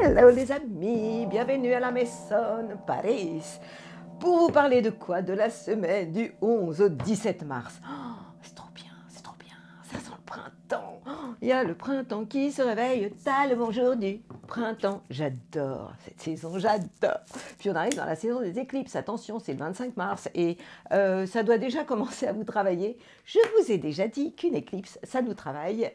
Hello les amis, bienvenue à la Maison Paris. Pour vous parler de quoi? De la semaine du 11 au 17 mars. Oh, c'est trop bien, ça sent le printemps. Oh, il y a le printemps qui se réveille, t'as le bonjour du printemps. J'adore cette saison, j'adore. Puis on arrive dans la saison des éclipses, attention, c'est le 25 mars et ça doit déjà commencer à vous travailler. Je vous ai déjà dit qu'une éclipse, ça nous travaille.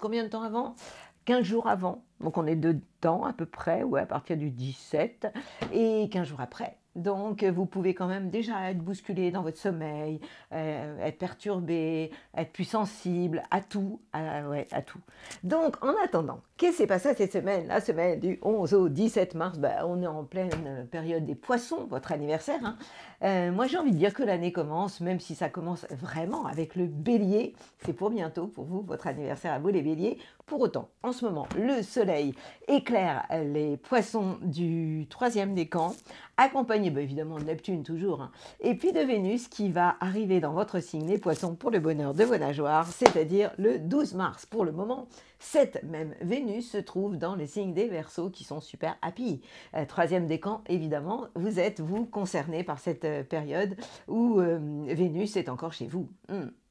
Combien de temps avant? 15 jours avant, donc on est dedans à peu près, ouais, à partir du 17, et 15 jours après. Donc vous pouvez quand même déjà être bousculé dans votre sommeil, être perturbé, être plus sensible à tout, ouais, à tout. Donc en attendant, qu'est-ce qui s'est passé cette semaine? La semaine du 11 au 17 mars, ben, on est en pleine période des poissons, votre anniversaire. Hein. Moi j'ai envie de dire que l'année commence, même si ça commence vraiment avec le bélier, c'est pour bientôt pour vous, votre anniversaire à vous les béliers. Pour autant, en ce moment, le soleil éclaire les poissons du troisième décan, accompagné évidemment de Neptune toujours, hein, et puis de Vénus qui va arriver dans votre signe, les poissons, pour le bonheur de vos nageoires, c'est-à-dire le 12 mars. Pour le moment, cette même Vénus se trouve dans les signes des Verseaux qui sont super happy. Troisième décan, évidemment, vous êtes, vous, concerné par cette période où Vénus est encore chez vous.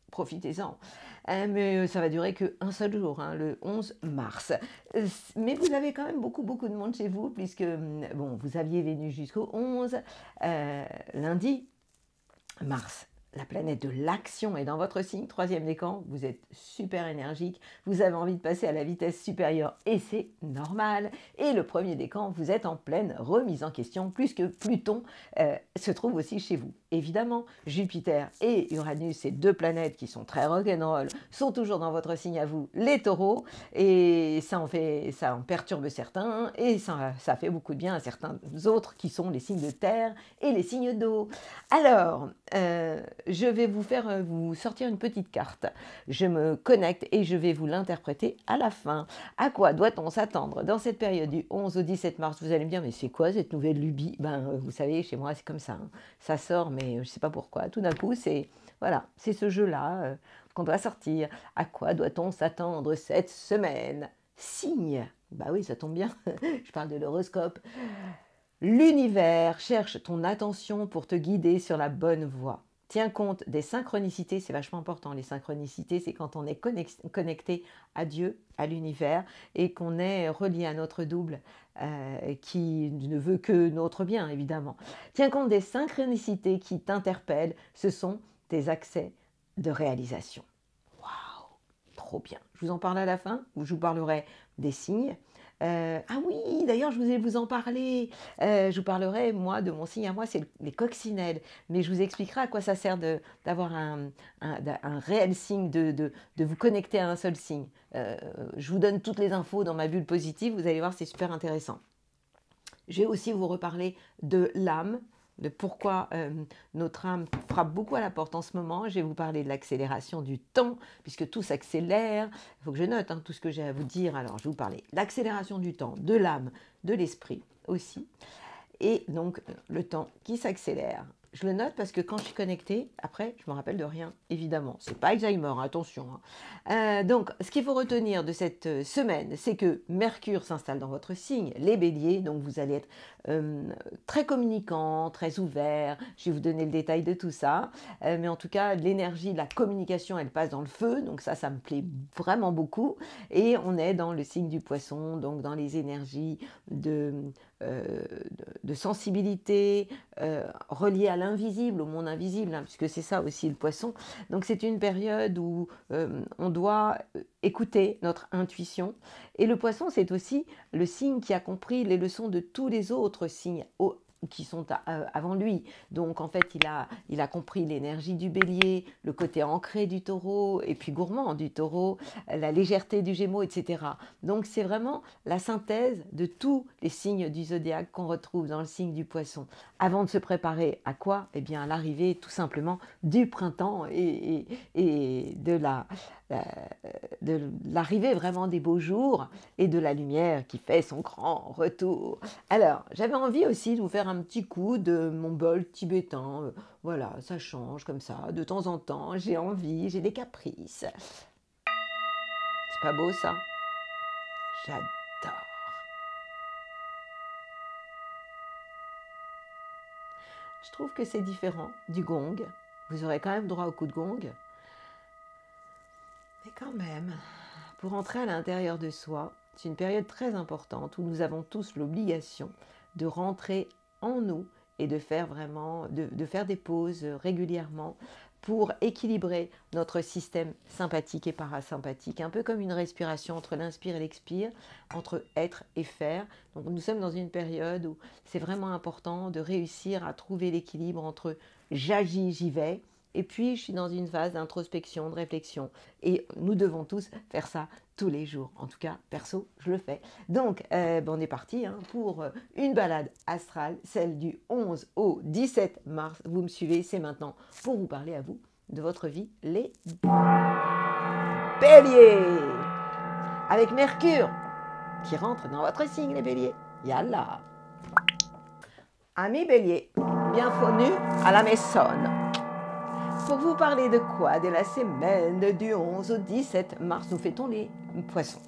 Profitez-en. Mais ça va durer qu'un seul jour, hein, le 11 mars. Mais vous avez quand même beaucoup de monde chez vous, puisque bon, vous aviez Vénus jusqu'au 11, lundi, Mars. La planète de l'action est dans votre signe, troisième décan, vous êtes super énergique, vous avez envie de passer à la vitesse supérieure et c'est normal. Et le premier décan, vous êtes en pleine remise en question, plus que Pluton se trouve aussi chez vous. Évidemment, Jupiter et Uranus, ces deux planètes qui sont très rock'n'roll, sont toujours dans votre signe à vous, les taureaux, et ça en perturbe certains, et ça fait beaucoup de bien à certains autres qui sont les signes de terre et les signes d'eau. Alors, je vais vous sortir une petite carte. Je me connecte et je vais vous l'interpréter à la fin. À quoi doit-on s'attendre dans cette période du 11 au 17 mars? Vous allez me dire, mais c'est quoi cette nouvelle lubie? Vous savez, chez moi, c'est comme ça. Hein. Ça sort, mais je ne sais pas pourquoi. Tout d'un coup, c'est ce jeu-là qu'on doit sortir. À quoi doit-on s'attendre cette semaine? Signe. Bah oui, ça tombe bien. Je parle de l'horoscope. L'univers cherche ton attention pour te guider sur la bonne voie. Tiens compte des synchronicités, c'est vachement important. Les synchronicités, c'est quand on est connecté à Dieu, à l'univers, et qu'on est relié à notre double, qui ne veut que notre bien, évidemment. Tiens compte des synchronicités qui t'interpellent, ce sont tes accès de réalisation. Waouh, trop bien. Je vous en parle à la fin, où je vous parlerai des signes. Ah oui, d'ailleurs, je voulais vous en parler. Je vous parlerai, moi, de mon signe à moi, c'est les coccinelles. Mais je vous expliquerai à quoi ça sert d'avoir un réel signe, de vous connecter à un seul signe. Je vous donne toutes les infos dans ma bulle positive. Vous allez voir, c'est super intéressant. Je vais aussi vous reparler de l'âme, de pourquoi notre âme frappe beaucoup à la porte en ce moment. Je vais vous parler de l'accélération du temps, puisque tout s'accélère. Il faut que je note tout ce que j'ai à vous dire. Alors, je vais vous parler de l'accélération du temps, de l'âme, de l'esprit aussi. Et donc, le temps qui s'accélère. Je le note parce que quand je suis connectée, après, je me rappelle de rien, évidemment. C'est pas Alzheimer, attention. Hein. Donc, ce qu'il faut retenir de cette semaine, c'est que Mercure s'installe dans votre signe, les béliers, donc vous allez être très communicant, très ouvert. Je vais vous donner le détail de tout ça. Mais en tout cas, l'énergie de la communication, elle passe dans le feu, donc ça me plaît vraiment beaucoup. Et on est dans le signe du poisson, donc dans les énergies de sensibilité reliée à l'invisible, au monde invisible, hein, puisque c'est ça aussi le poisson. Donc c'est une période où on doit écouter notre intuition. Et le poisson, c'est aussi le signe qui a compris les leçons de tous les autres signes qui sont avant lui. Donc en fait, il a compris l'énergie du bélier, le côté ancré du taureau, et puis gourmand du taureau, la légèreté du gémeaux, etc. Donc c'est vraiment la synthèse de tous les signes du zodiaque qu'on retrouve dans le signe du poisson. Avant de se préparer à quoi? Eh bien à l'arrivée tout simplement du printemps et de l'arrivée vraiment des beaux jours et de la lumière qui fait son grand retour. Alors, j'avais envie aussi de vous faire un petit coup de mon bol tibétain. Voilà, ça change comme ça, de temps en temps, j'ai envie, j'ai des caprices. C'est pas beau ça? J'adore. Je trouve que c'est différent du gong. Vous aurez quand même droit au coup de gong. Mais quand même, pour entrer à l'intérieur de soi, c'est une période très importante où nous avons tous l'obligation de rentrer en nous et de faire vraiment, de faire des pauses régulièrement pour équilibrer notre système sympathique et parasympathique, un peu comme une respiration entre l'inspire et l'expire, entre être et faire. Donc nous sommes dans une période où c'est vraiment important de réussir à trouver l'équilibre entre j'agis, j'y vais, et puis je suis dans une phase d'introspection, de réflexion, et nous devons tous faire ça tous les jours. En tout cas, perso, je le fais. Donc, on est parti pour une balade astrale, celle du 11 au 17 mars. Vous me suivez, c'est maintenant pour vous parler à vous de votre vie, les béliers. Avec Mercure qui rentre dans votre signe, les béliers. Yalla. Amis béliers, bienvenue à la maison. Pour vous parler de quoi? De la semaine du 11 au 17 mars, nous fêtons les poissons.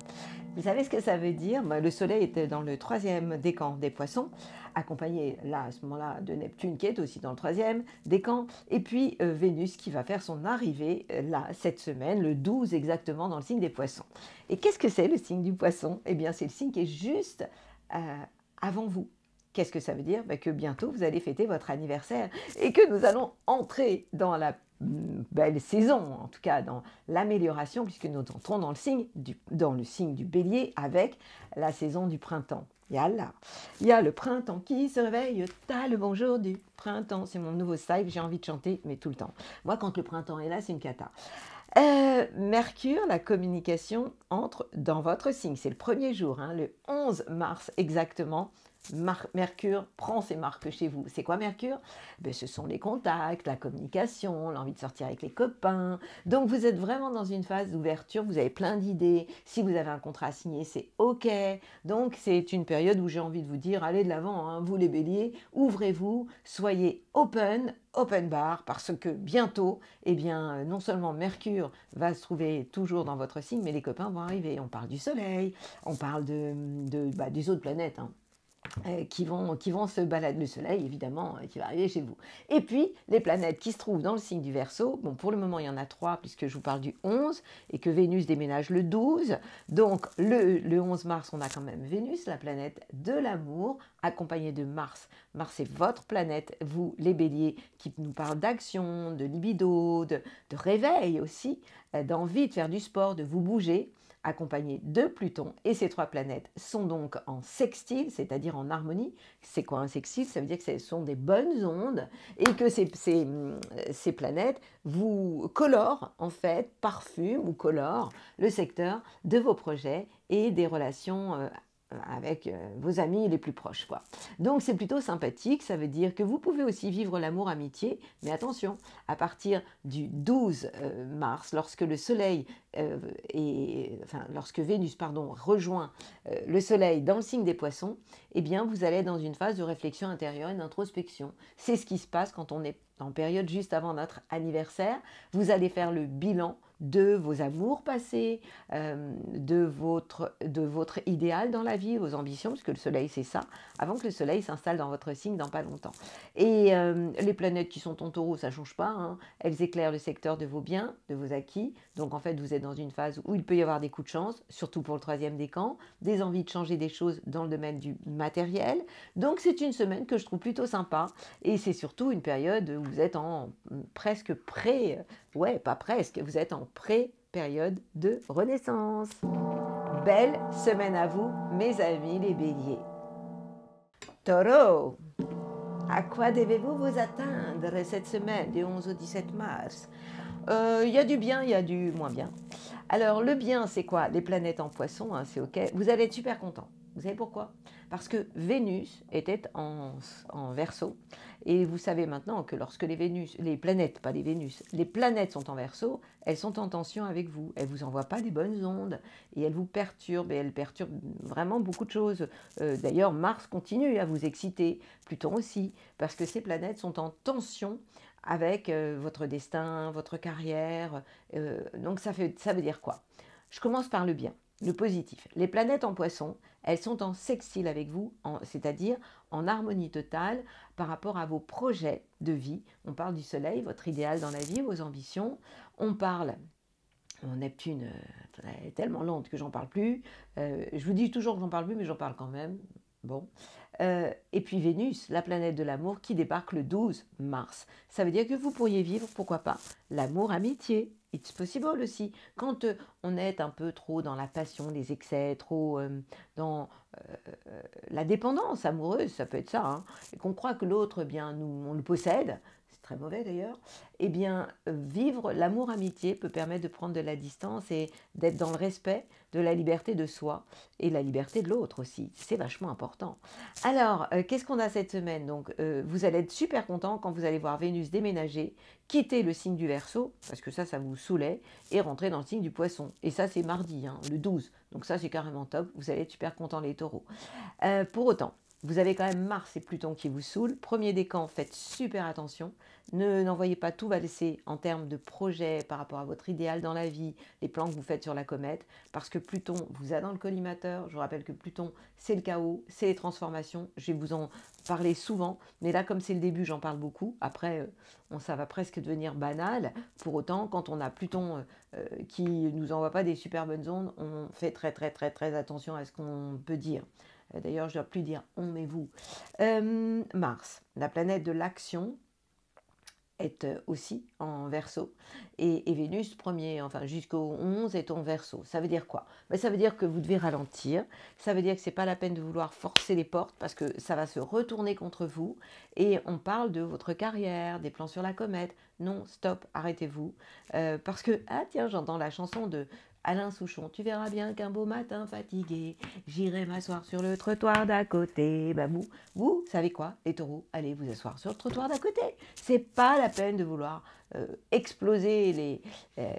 Vous savez ce que ça veut dire? Le soleil était dans le 3e décan des poissons, accompagné là à ce moment-là de Neptune qui est aussi dans le 3e décan, et puis Vénus qui va faire son arrivée là cette semaine, le 12 exactement, dans le signe des poissons. Et qu'est-ce que c'est le signe du poisson? Eh bien c'est le signe qui est juste avant vous. Qu'est-ce que ça veut dire? Que bientôt vous allez fêter votre anniversaire et que nous allons entrer dans la belle saison, en tout cas dans l'amélioration, puisque nous entrons dans le signe du bélier avec la saison du printemps. Il y a le printemps qui se réveille, t'as le bonjour du printemps. C'est mon nouveau style, j'ai envie de chanter, mais tout le temps. Moi, quand le printemps est là, c'est une cata. Mercure, la communication, entre dans votre signe. C'est le premier jour, le 11 mars exactement. Mercure prend ses marques chez vous. C'est quoi Mercure? Ce sont les contacts, la communication, l'envie de sortir avec les copains. Donc vous êtes vraiment dans une phase d'ouverture, vous avez plein d'idées. Si vous avez un contrat à signer, c'est OK. Donc c'est une période où j'ai envie de vous dire, allez de l'avant, vous les béliers, ouvrez-vous, soyez open bar, parce que bientôt, non seulement Mercure va se trouver toujours dans votre signe, mais les copains vont arriver. On parle du soleil, on parle des autres planètes, qui vont se balader, le soleil évidemment qui va arriver chez vous. Et puis les planètes qui se trouvent dans le signe du Verseau, pour le moment il y en a 3 puisque je vous parle du 11 et que Vénus déménage le 12. Donc le 11 mars on a quand même Vénus, la planète de l'amour, accompagnée de Mars. Mars c'est votre planète, vous les béliers, qui nous parle d'action, de libido, de réveil aussi, d'envie de faire du sport, de vous bouger, accompagné de Pluton, et ces 3 planètes sont donc en sextile, c'est-à-dire en harmonie. C'est quoi un sextile? Ça veut dire que ce sont des bonnes ondes et que ces planètes vous colorent, en fait, parfument ou colorent le secteur de vos projets et des relations avec vos amis les plus proches, quoi. Donc c'est plutôt sympathique, ça veut dire que vous pouvez aussi vivre l'amour-amitié, mais attention, à partir du 12 mars, lorsque le soleil lorsque Vénus rejoint le soleil dans le signe des poissons, vous allez dans une phase de réflexion intérieure et d'introspection. C'est ce qui se passe quand on est en période juste avant notre anniversaire. Vous allez faire le bilan de vos amours passés, de votre idéal dans la vie, vos ambitions, parce que le soleil c'est ça, avant que le soleil s'installe dans votre signe dans pas longtemps. Et les planètes qui sont en taureau, ça ne change pas, elles éclairent le secteur de vos biens, de vos acquis, donc en fait vous êtes dans une phase où il peut y avoir des coups de chance, surtout pour le 3e décan, des envies de changer des choses dans le domaine du matériel, donc c'est une semaine que je trouve plutôt sympa, et c'est surtout une période où vous êtes en presque pas presque, vous êtes en pré-période de renaissance. Belle semaine à vous, mes amis les béliers. Taureau, à quoi devez-vous vous attendre cette semaine du 11 au 17 mars? Il y a du bien, il y a du moins bien. Alors le bien, c'est quoi? Les planètes en poisson, c'est OK. Vous allez être super content. Vous savez pourquoi? Parce que Vénus était en Verseau. Et vous savez maintenant que lorsque les planètes sont en Verseau, elles sont en tension avec vous. Elles ne vous envoient pas des bonnes ondes et elles vous perturbent. Et elles perturbent vraiment beaucoup de choses. D'ailleurs, Mars continue à vous exciter, Pluton aussi, parce que ces planètes sont en tension avec votre destin, votre carrière. Donc ça veut dire quoi? Je commence par le bien. le positif. Les planètes en poisson, elles sont en sextile avec vous, c'est-à-dire en harmonie totale par rapport à vos projets de vie. On parle du soleil, votre idéal dans la vie, vos ambitions. On parle... Neptune est tellement lente que j'en parle plus. Je vous dis toujours que j'en parle plus, mais j'en parle quand même. Bon. Et puis Vénus, la planète de l'amour, qui débarque le 12 mars. Ça veut dire que vous pourriez vivre, pourquoi pas, l'amour-amitié. It's possible aussi. Quand on est un peu trop dans la passion, les excès, trop dans la dépendance amoureuse, ça peut être ça, hein, et qu'on croit que l'autre, bien, nous, on le possède, c'est très mauvais d'ailleurs, eh bien, vivre l'amour-amitié peut permettre de prendre de la distance et d'être dans le respect de la liberté de soi et la liberté de l'autre aussi. C'est vachement important. Alors, qu'est-ce qu'on a cette semaine? Donc, vous allez être super content quand vous allez voir Vénus déménager, quitter le signe du Verseau, parce que ça vous saoulait, et rentrer dans le signe du Poisson. Et ça, c'est mardi, hein, le 12. Donc ça, c'est carrément top. Vous allez être super content, les taureaux. Pour autant, vous avez quand même Mars et Pluton qui vous saoulent. Premier décan, faites super attention. N'envoyez pas tout valser en termes de projet par rapport à votre idéal dans la vie, les plans que vous faites sur la comète, parce que Pluton vous a dans le collimateur. Je vous rappelle que Pluton, c'est le chaos, c'est les transformations. Je vais vous en parler souvent, mais là, comme c'est le début, j'en parle beaucoup. Après, ça va presque devenir banal. Pour autant, quand on a Pluton qui ne nous envoie pas des super bonnes ondes, on fait très, très, très, très attention à ce qu'on peut dire. D'ailleurs, je ne dois plus dire on mais vous. Mars, la planète de l'action, est aussi en Verseau et Vénus premier, enfin jusqu'au 11 est en Verseau. Ça veut dire quoi? Ça veut dire que vous devez ralentir, ça veut dire que ce n'est pas la peine de vouloir forcer les portes parce que ça va se retourner contre vous et on parle de votre carrière, des plans sur la comète. Non, stop, arrêtez-vous parce que, ah tiens, j'entends la chanson de Alain Souchon, tu verras bien qu'un beau matin fatigué, j'irai m'asseoir sur le trottoir d'à côté. Vous savez quoi, les taureaux, allez vous asseoir sur le trottoir d'à côté. C'est pas la peine de vouloir exploser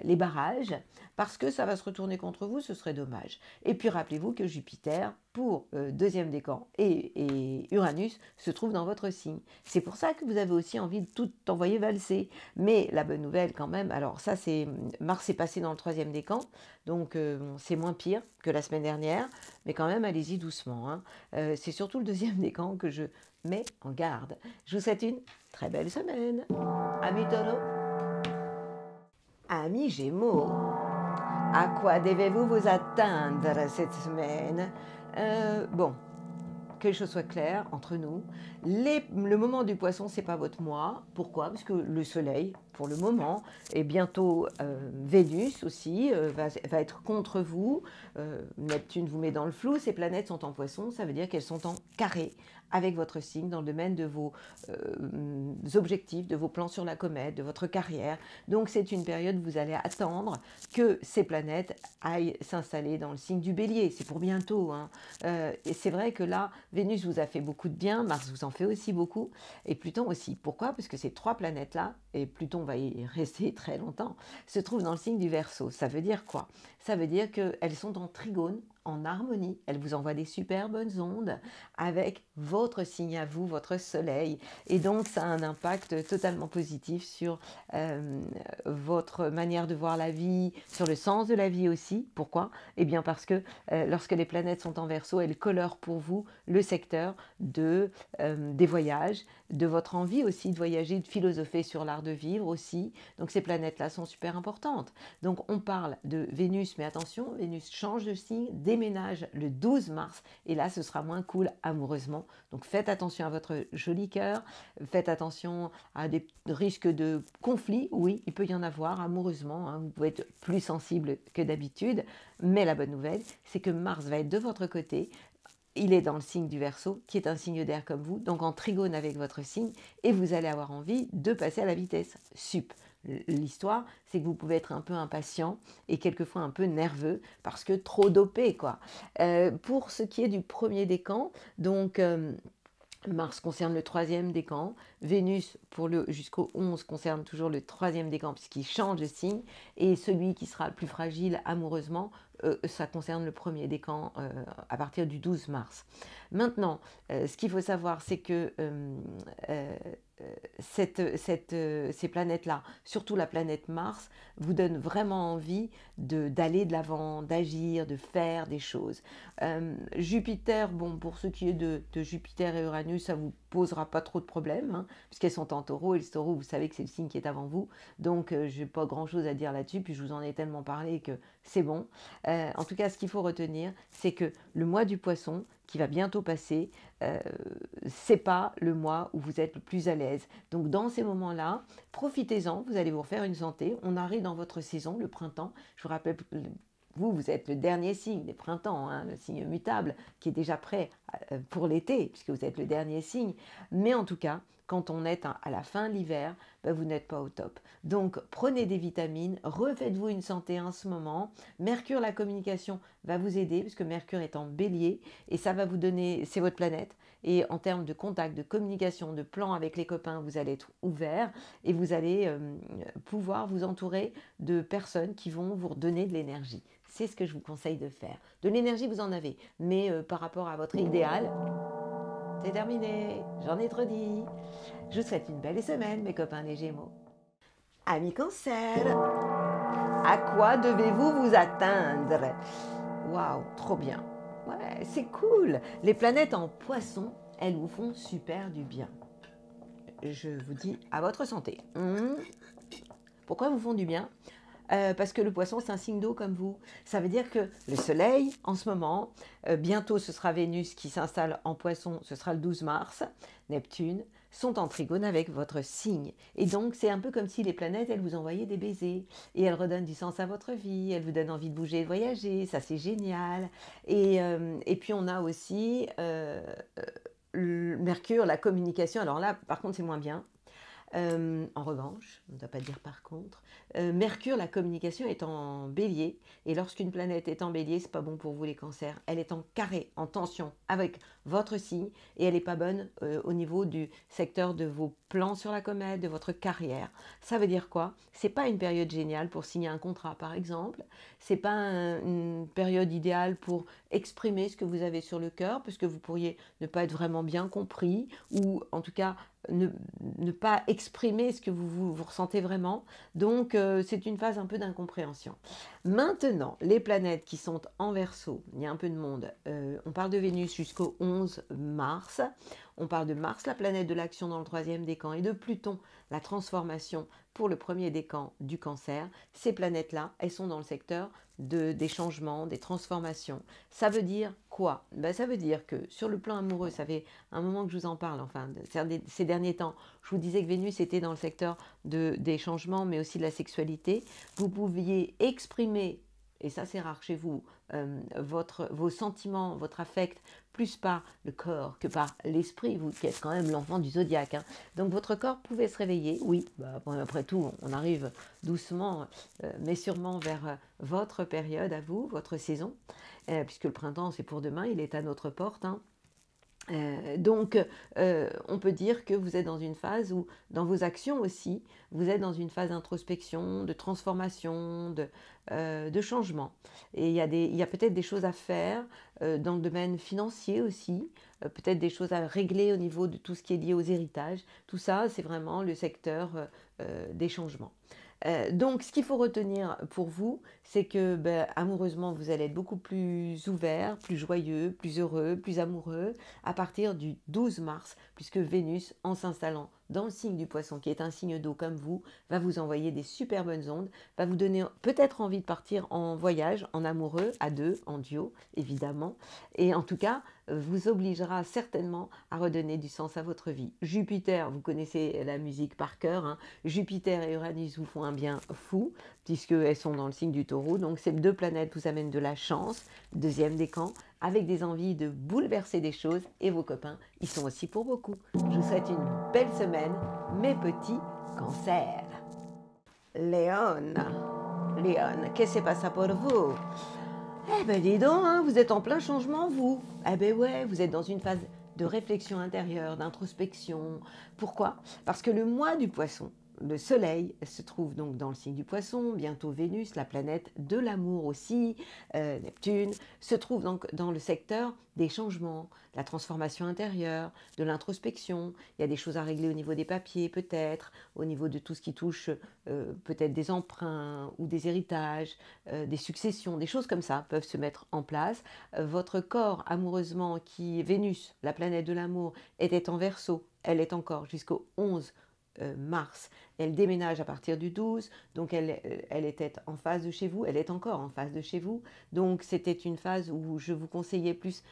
les barrages parce que ça va se retourner contre vous, ce serait dommage. Et puis rappelez-vous que Jupiter, pour deuxième décan et Uranus, se trouve dans votre signe. C'est pour ça que vous avez aussi envie de tout envoyer valser. Mais la bonne nouvelle quand même, alors ça c'est Mars est passé dans le troisième décan, donc c'est moins pire que la semaine dernière, mais quand même allez-y doucement, hein. C'est surtout le deuxième décan que je mets en garde. Je vous souhaite une très belle semaine. Amis Taureaux, amis Gémeaux, à quoi devez-vous vous attendre cette semaine? Bon, que les choses soient claires entre nous. Le moment du Poisson, c'est pas votre mois. Pourquoi? Parce que le Soleil, pour le moment, et bientôt Vénus aussi, va être contre vous. Neptune vous met dans le flou. Ces planètes sont en Poisson, ça veut dire qu'elles sont en carré avec votre signe dans le domaine de vos objectifs, de vos plans sur la comète, de votre carrière. Donc c'est une période où vous allez attendre que ces planètes aillent s'installer dans le signe du Bélier. C'est pour bientôt, hein. Et c'est vrai que là, Vénus vous a fait beaucoup de bien, Mars vous en fait aussi beaucoup, et Pluton aussi. Pourquoi? Parce que ces trois planètes-là, et Pluton va y rester très longtemps, se trouvent dans le signe du Verseau. Ça veut dire quoi? Ça veut dire qu'elles sont en trigone, en harmonie. Elles vous envoient des super bonnes ondes avec votre signe à vous, votre soleil. Et donc, ça a un impact totalement positif sur votre manière de voir la vie, sur le sens de la vie aussi. Pourquoi? Eh bien parce que lorsque les planètes sont en Verseau, elles colorent pour vous le secteur des voyages, de votre envie aussi de voyager, de philosopher sur l'art de vivre aussi. Donc ces planètes-là sont super importantes. Donc on parle de Vénus, mais attention, Vénus change de signe, déménage le 12 mars, et là ce sera moins cool amoureusement. Donc faites attention à votre joli cœur, faites attention à des risques de conflits, oui, il peut y en avoir amoureusement, hein. Vous pouvez être plus sensible que d'habitude, mais la bonne nouvelle, c'est que Mars va être de votre côté. Il est dans le signe du Verseau, qui est un signe d'air comme vous, donc en trigone avec votre signe, et vous allez avoir envie de passer à la vitesse sup. L'histoire, c'est que vous pouvez être un peu impatient et quelquefois un peu nerveux parce que trop dopé, quoi. Pour ce qui est du premier décan, donc Mars concerne le troisième décan, Vénus jusqu'au 11 concerne toujours le troisième décan puisqu'il change de signe, et celui qui sera le plus fragile amoureusement, ça concerne le premier décan à partir du 12 mars. Maintenant, ce qu'il faut savoir, c'est que ces planètes-là, surtout la planète Mars, vous donnent vraiment envie d'aller de l'avant, d'agir, de faire des choses. Jupiter, bon, pour ce qui est de Jupiter et Uranus, ça ne vous posera pas trop de problèmes, hein, puisqu'elles sont en taureau, et le taureau, vous savez que c'est le signe qui est avant vous, donc je n'ai pas grand-chose à dire là-dessus, puis je vous en ai tellement parlé que c'est bon. En tout cas, ce qu'il faut retenir, c'est que le mois du poisson, qui va bientôt passer, c'est pas le mois où vous êtes le plus à l'aise. Donc dans ces moments-là, profitez-en, vous allez vous refaire une santé. On arrive dans votre saison, le printemps. Je vous rappelle, vous êtes le dernier signe des printemps, hein, le signe mutable, qui est déjà prêt pour l'été, puisque vous êtes le dernier signe. Mais en tout cas, quand on est à la fin de l'hiver, ben vous n'êtes pas au top. Donc prenez des vitamines, refaites-vous une santé en ce moment. Mercure, la communication, va vous aider, puisque Mercure est en bélier, et ça va vous donner, c'est votre planète, et en termes de contact, de communication, de plan avec les copains, vous allez être ouvert, et vous allez pouvoir vous entourer de personnes qui vont vous redonner de l'énergie. C'est ce que je vous conseille de faire. De l'énergie, vous en avez, mais par rapport à votre idéal, c'est terminé, j'en ai trop dit. Je vous souhaite une belle semaine, mes copains les Gémeaux. Amis Cancer, à quoi devez-vous vous attendre? Waouh, trop bien. Ouais, c'est cool. Les planètes en poisson, elles vous font super du bien. Je vous dis à votre santé. Pourquoi elles vous font du bien? Parce que le poisson, c'est un signe d'eau comme vous. Ça veut dire que le soleil, en ce moment, bientôt ce sera Vénus qui s'installe en poisson, ce sera le 12 mars, Neptune, sont en trigone avec votre signe. Et donc, c'est un peu comme si les planètes, elles vous envoyaient des baisers. Et elles redonnent du sens à votre vie, elles vous donnent envie de bouger et de voyager. Ça, c'est génial. Et puis, on a aussi Mercure, la communication. Alors là, par contre, c'est moins bien. En revanche, on ne doit pas dire par contre, Mercure, la communication est en bélier, et lorsqu'une planète est en bélier, c'est pas bon pour vous les cancers. Elle est en carré, en tension avec votre signe, et elle n'est pas bonne au niveau du secteur de vos plans sur la comète, de votre carrière. Ça veut dire quoi? C'est pas une période géniale pour signer un contrat, par exemple. C'est pas une période idéale pour exprimer ce que vous avez sur le cœur, puisque vous pourriez ne pas être vraiment bien compris, ou en tout cas ne pas exprimer ce que vous ressentez vraiment. Donc, c'est une phase un peu d'incompréhension. Maintenant, les planètes qui sont en Verseau, il y a un peu de monde. On parle de Vénus jusqu'au 11 mars. On parle de Mars, la planète de l'action dans le 3e décan, et de Pluton, la transformation pour le 1er décan du Cancer. Ces planètes-là, elles sont dans le secteur des changements, des transformations. Ça veut dire quoi? Ben, ça veut dire que sur le plan amoureux, ça fait un moment que je vous en parle, enfin ces derniers temps, je vous disais que Vénus était dans le secteur des changements, mais aussi de la sexualité. Vous pouviez exprimer, et ça c'est rare chez vous, vos sentiments, votre affect, plus par le corps que par l'esprit, vous qui êtes quand même l'enfant du zodiaque. Hein. Donc votre corps pouvait se réveiller, oui, bah, bon, après tout, on arrive doucement, mais sûrement vers votre période à vous, votre saison, puisque le printemps c'est pour demain, il est à notre porte. Hein. Donc, on peut dire que vous êtes dans une phase où, dans vos actions aussi, vous êtes dans une phase d'introspection, de transformation, de changement. Et il y a peut-être des choses à faire dans le domaine financier aussi, peut-être des choses à régler au niveau de tout ce qui est lié aux héritages. Tout ça, c'est vraiment le secteur des changements. Donc, ce qu'il faut retenir pour vous, c'est que amoureusement, vous allez être beaucoup plus ouvert, plus joyeux, plus heureux, plus amoureux à partir du 12 mars, puisque Vénus, en s'installant dans le signe du Poisson, qui est un signe d'eau comme vous, va vous envoyer des super bonnes ondes, va vous donner peut-être envie de partir en voyage, en amoureux, à deux, en duo, évidemment, et en tout cas, vous obligera certainement à redonner du sens à votre vie. Jupiter, vous connaissez la musique par cœur, hein. Jupiter et Uranus vous font un bien fou, puisqu'elles sont dans le signe du Taureau, donc ces deux planètes vous amènent de la chance, 2e décan, avec des envies de bouleverser des choses, et vos copains, ils sont aussi pour beaucoup. Je vous souhaite une belle semaine, mes petits cancers. Léon, qu'est-ce qui se passe pour vous? Eh ben dis donc, hein, vous êtes en plein changement, vous. Eh ben ouais, vous êtes dans une phase de réflexion intérieure, d'introspection. Pourquoi? Parce que le mois du Poisson le Soleil se trouve donc dans le signe du Poisson, bientôt Vénus, la planète de l'amour aussi, Neptune, se trouve donc dans le secteur des changements, de la transformation intérieure, de l'introspection. Il y a des choses à régler au niveau des papiers peut-être, au niveau de tout ce qui touche peut-être des emprunts ou des héritages, des successions, des choses comme ça peuvent se mettre en place. Votre corps amoureusement qui, Vénus, la planète de l'amour, était en Verseau, elle est encore jusqu'au 11 mars. Elle déménage à partir du 12, donc elle était en phase de chez vous, elle est encore en phase de chez vous. Donc c'était une phase où je vous conseillais plus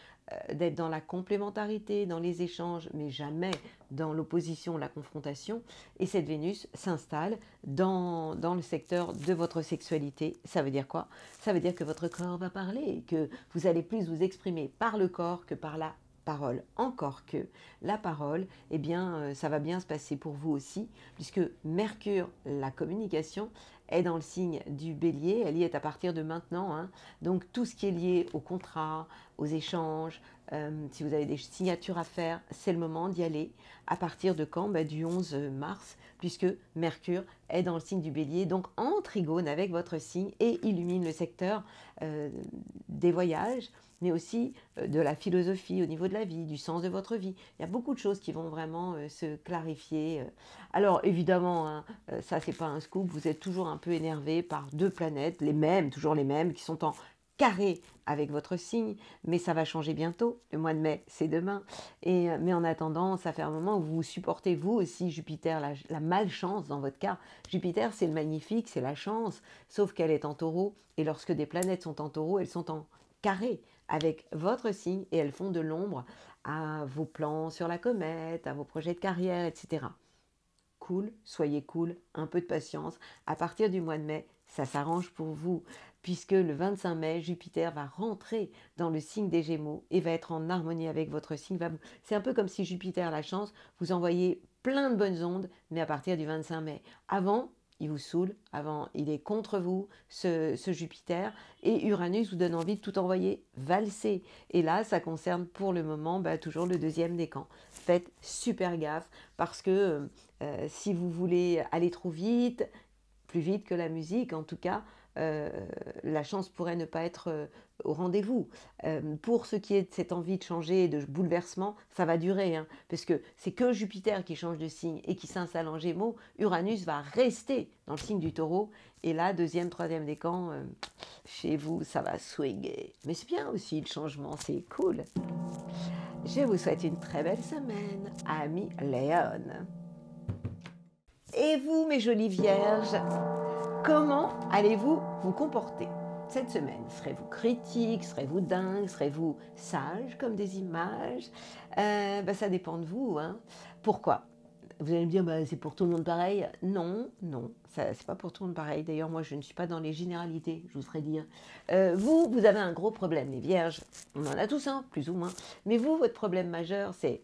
d'être dans la complémentarité, dans les échanges, mais jamais dans l'opposition, la confrontation. Et cette Vénus s'installe dans le secteur de votre sexualité. Ça veut dire quoi? Ça veut dire que votre corps va parler, que vous allez plus vous exprimer par le corps que par la parole. Encore que la parole, eh bien, ça va bien se passer pour vous aussi, puisque Mercure, la communication, est dans le signe du Bélier. Elle y est à partir de maintenant. Hein. Donc tout ce qui est lié au contrat, aux échanges, si vous avez des signatures à faire, c'est le moment d'y aller. À partir de quand? Du 11 mars, puisque Mercure est dans le signe du Bélier, donc en trigone avec votre signe et illumine le secteur des voyages, mais aussi de la philosophie au niveau de la vie, du sens de votre vie. Il y a beaucoup de choses qui vont vraiment se clarifier. Alors évidemment, hein, ça c'est pas un scoop, vous êtes toujours un peu énervé par deux planètes, les mêmes, toujours les mêmes, qui sont en carré avec votre signe, mais ça va changer bientôt. Le mois de mai, c'est demain. Mais en attendant, ça fait un moment où vous supportez, vous aussi, Jupiter, la malchance dans votre cas. Jupiter, c'est le magnifique, c'est la chance, sauf qu'elle est en taureau. Et lorsque des planètes sont en taureau, elles sont en carré avec votre signe et elles font de l'ombre à vos plans sur la comète, à vos projets de carrière, etc. Cool, soyez cool, un peu de patience. À partir du mois de mai, ça s'arrange pour vous, puisque le 25 mai, Jupiter va rentrer dans le signe des Gémeaux et va être en harmonie avec votre signe. C'est un peu comme si Jupiter, la chance, vous envoyait plein de bonnes ondes, mais à partir du 25 mai. Avant, il vous saoule, avant, il est contre vous, ce Jupiter, et Uranus vous donne envie de tout envoyer valser. Et là, ça concerne pour le moment toujours le deuxième décan. Faites super gaffe, parce que si vous voulez aller trop vite, plus vite que la musique en tout cas, la chance pourrait ne pas être au rendez-vous. Pour ce qui est de cette envie de changer, de bouleversement, ça va durer, hein, parce que c'est que Jupiter qui change de signe et qui s'installe en Gémeaux. Uranus va rester dans le signe du Taureau, et là, deuxième, troisième décan, chez vous, ça va swinguer. Mais c'est bien aussi le changement, c'est cool. Je vous souhaite une très belle semaine, amis Léon. Et vous, mes jolies vierges, comment allez-vous vous comporter cette semaine? Serez-vous critique? Serez-vous dingue? Serez-vous sage comme des images? Ça dépend de vous. Hein. Pourquoi? Vous allez me dire, c'est pour tout le monde pareil. Non, non, c'est pas pour tout le monde pareil. D'ailleurs, moi, je ne suis pas dans les généralités, je vous ferai dire. Vous avez un gros problème, les vierges. On en a tous un, plus ou moins. Mais vous, votre problème majeur, c'est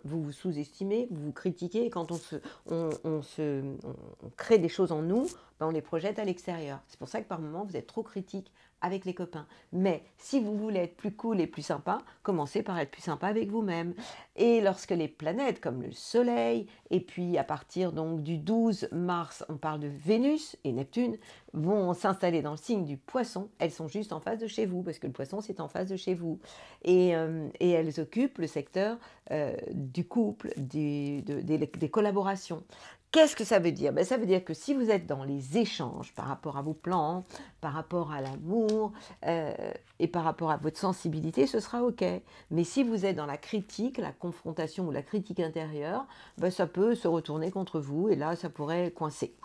vous vous sous-estimez, vous vous critiquez, et quand on crée des choses en nous, on les projette à l'extérieur. C'est pour ça que par moments, vous êtes trop critique avec les copains. Mais si vous voulez être plus cool et plus sympa, commencez par être plus sympa avec vous-même. Et lorsque les planètes comme le Soleil, et puis à partir donc du 12 mars, on parle de Vénus et Neptune, vont s'installer dans le signe du Poisson, elles sont juste en face de chez vous, parce que le Poisson, c'est en face de chez vous. Et elles occupent le secteur du couple, des collaborations. Qu'est-ce que ça veut dire? Ça veut dire que si vous êtes dans les échanges par rapport à vos plans, par rapport à l'amour et par rapport à votre sensibilité, ce sera OK. Mais si vous êtes dans la critique, la confrontation ou la critique intérieure, ça peut se retourner contre vous et là, ça pourrait coincer.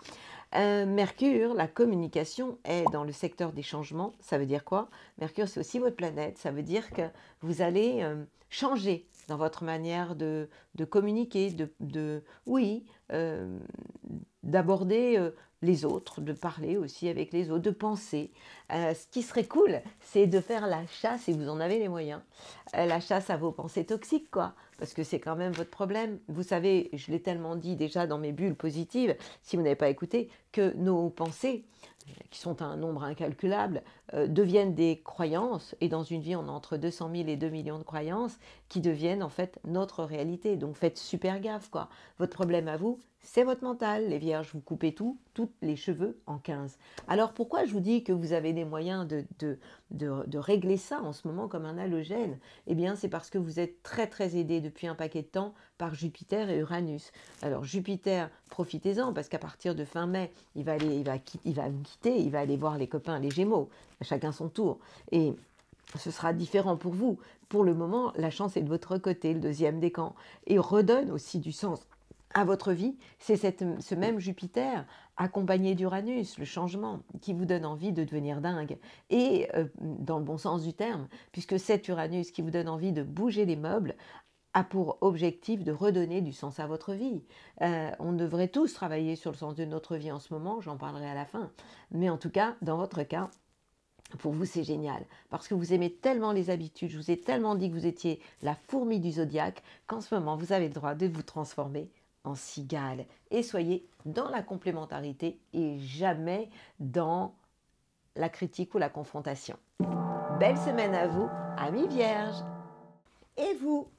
Mercure, la communication, est dans le secteur des changements. Ça veut dire quoi? Mercure, c'est aussi votre planète. Ça veut dire que vous allez changer dans votre manière de communiquer, d'aborder les autres, de parler aussi avec les autres, de penser. Ce qui serait cool, c'est de faire la chasse, si vous en avez les moyens, la chasse à vos pensées toxiques, quoi. parce que c'est quand même votre problème. Vous savez, je l'ai tellement dit déjà dans mes bulles positives, si vous n'avez pas écouté, que nos pensées, qui sont un nombre incalculable, deviennent des croyances, et dans une vie on a entre 200 000 et 2 millions de croyances qui deviennent en fait notre réalité. Donc faites super gaffe quoi. Votre problème à vous, c'est votre mental. Les vierges, vous coupez tous les cheveux en 15. Alors pourquoi je vous dis que vous avez des moyens de régler ça en ce moment comme un halogène? Eh bien c'est parce que vous êtes très très aidé depuis un paquet de temps par Jupiter et Uranus. Alors Jupiter, profitez-en parce qu'à partir de fin mai, il va vous quitter, il va aller voir les copains, les Gémeaux, chacun son tour. Et ce sera différent pour vous. Pour le moment, la chance est de votre côté, le deuxième décan, et redonne aussi du sens à votre vie. C'est ce même Jupiter accompagné d'Uranus, le changement, qui vous donne envie de devenir dingue. Et dans le bon sens du terme, puisque cet Uranus qui vous donne envie de bouger les meubles a pour objectif de redonner du sens à votre vie. On devrait tous travailler sur le sens de notre vie en ce moment, j'en parlerai à la fin. Mais en tout cas, dans votre cas, pour vous, c'est génial, parce que vous aimez tellement les habitudes, je vous ai tellement dit que vous étiez la fourmi du zodiaque, qu'en ce moment, vous avez le droit de vous transformer en cigale. Et soyez dans la complémentarité et jamais dans la critique ou la confrontation. Belle semaine à vous, amis vierges. Et vous,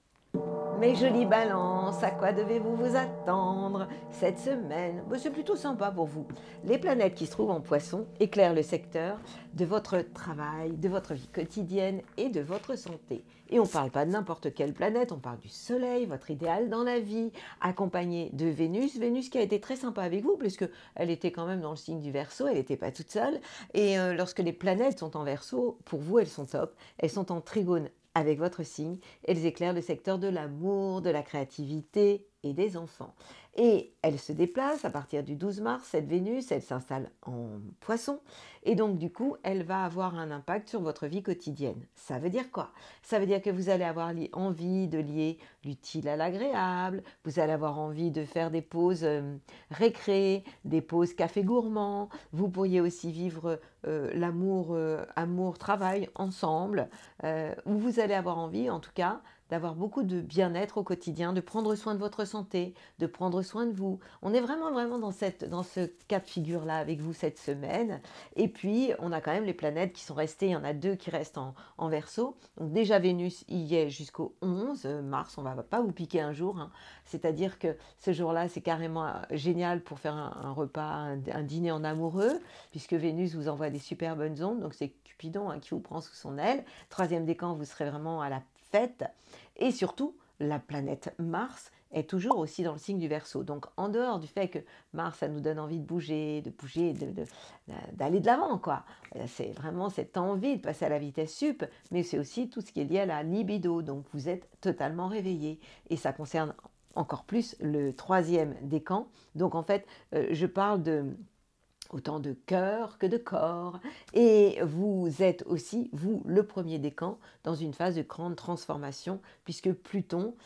mes jolies balances, à quoi devez-vous vous attendre cette semaine? C'est plutôt sympa pour vous. Les planètes qui se trouvent en poisson éclairent le secteur de votre travail, de votre vie quotidienne et de votre santé. Et on ne parle pas de n'importe quelle planète, on parle du Soleil, votre idéal dans la vie, accompagné de Vénus. Vénus qui a été très sympa avec vous, puisqu'elle était quand même dans le signe du Verseau, elle n'était pas toute seule. Et lorsque les planètes sont en Verseau, pour vous, elles sont top. Elles sont en trigone avec votre signe, elles éclairent le secteur de l'amour, de la créativité et des enfants. Et elle se déplace à partir du 12 mars, cette Vénus, elle s'installe en poisson, et donc du coup, elle va avoir un impact sur votre vie quotidienne. Ça veut dire quoi? Ça veut dire que vous allez avoir envie de lier l'utile à l'agréable, vous allez avoir envie de faire des pauses récré, des pauses café gourmand, vous pourriez aussi vivre l'amour, amour-travail ensemble, où vous allez avoir envie, en tout cas, d'avoir beaucoup de bien-être au quotidien, de prendre soin de votre santé, de prendre soin de vous. On est vraiment dans ce cas de figure-là avec vous cette semaine. Et puis, on a quand même les planètes qui sont restées, il y en a 2 qui restent en Verseau. Donc déjà, Vénus y est jusqu'au 11 mars, on ne va pas vous piquer un jour. Hein. C'est-à-dire que ce jour-là, c'est carrément génial pour faire un repas, un dîner en amoureux, puisque Vénus vous envoie des super bonnes ondes. Donc c'est Cupidon qui vous prend sous son aile. 3e décan, vous serez vraiment à la fête. Et surtout, la planète Mars est toujours aussi dans le signe du Verseau. Donc, en dehors du fait que Mars, ça nous donne envie de bouger, d'aller de l'avant, quoi. C'est vraiment cette envie de passer à la vitesse sup, mais c'est aussi tout ce qui est lié à la libido. Donc, vous êtes totalement réveillé. Et ça concerne encore plus le 3e décan. Donc, en fait, je parle autant de cœur que de corps. Et vous êtes aussi, vous, le 1er décan, dans une phase de grande transformation, puisque Pluton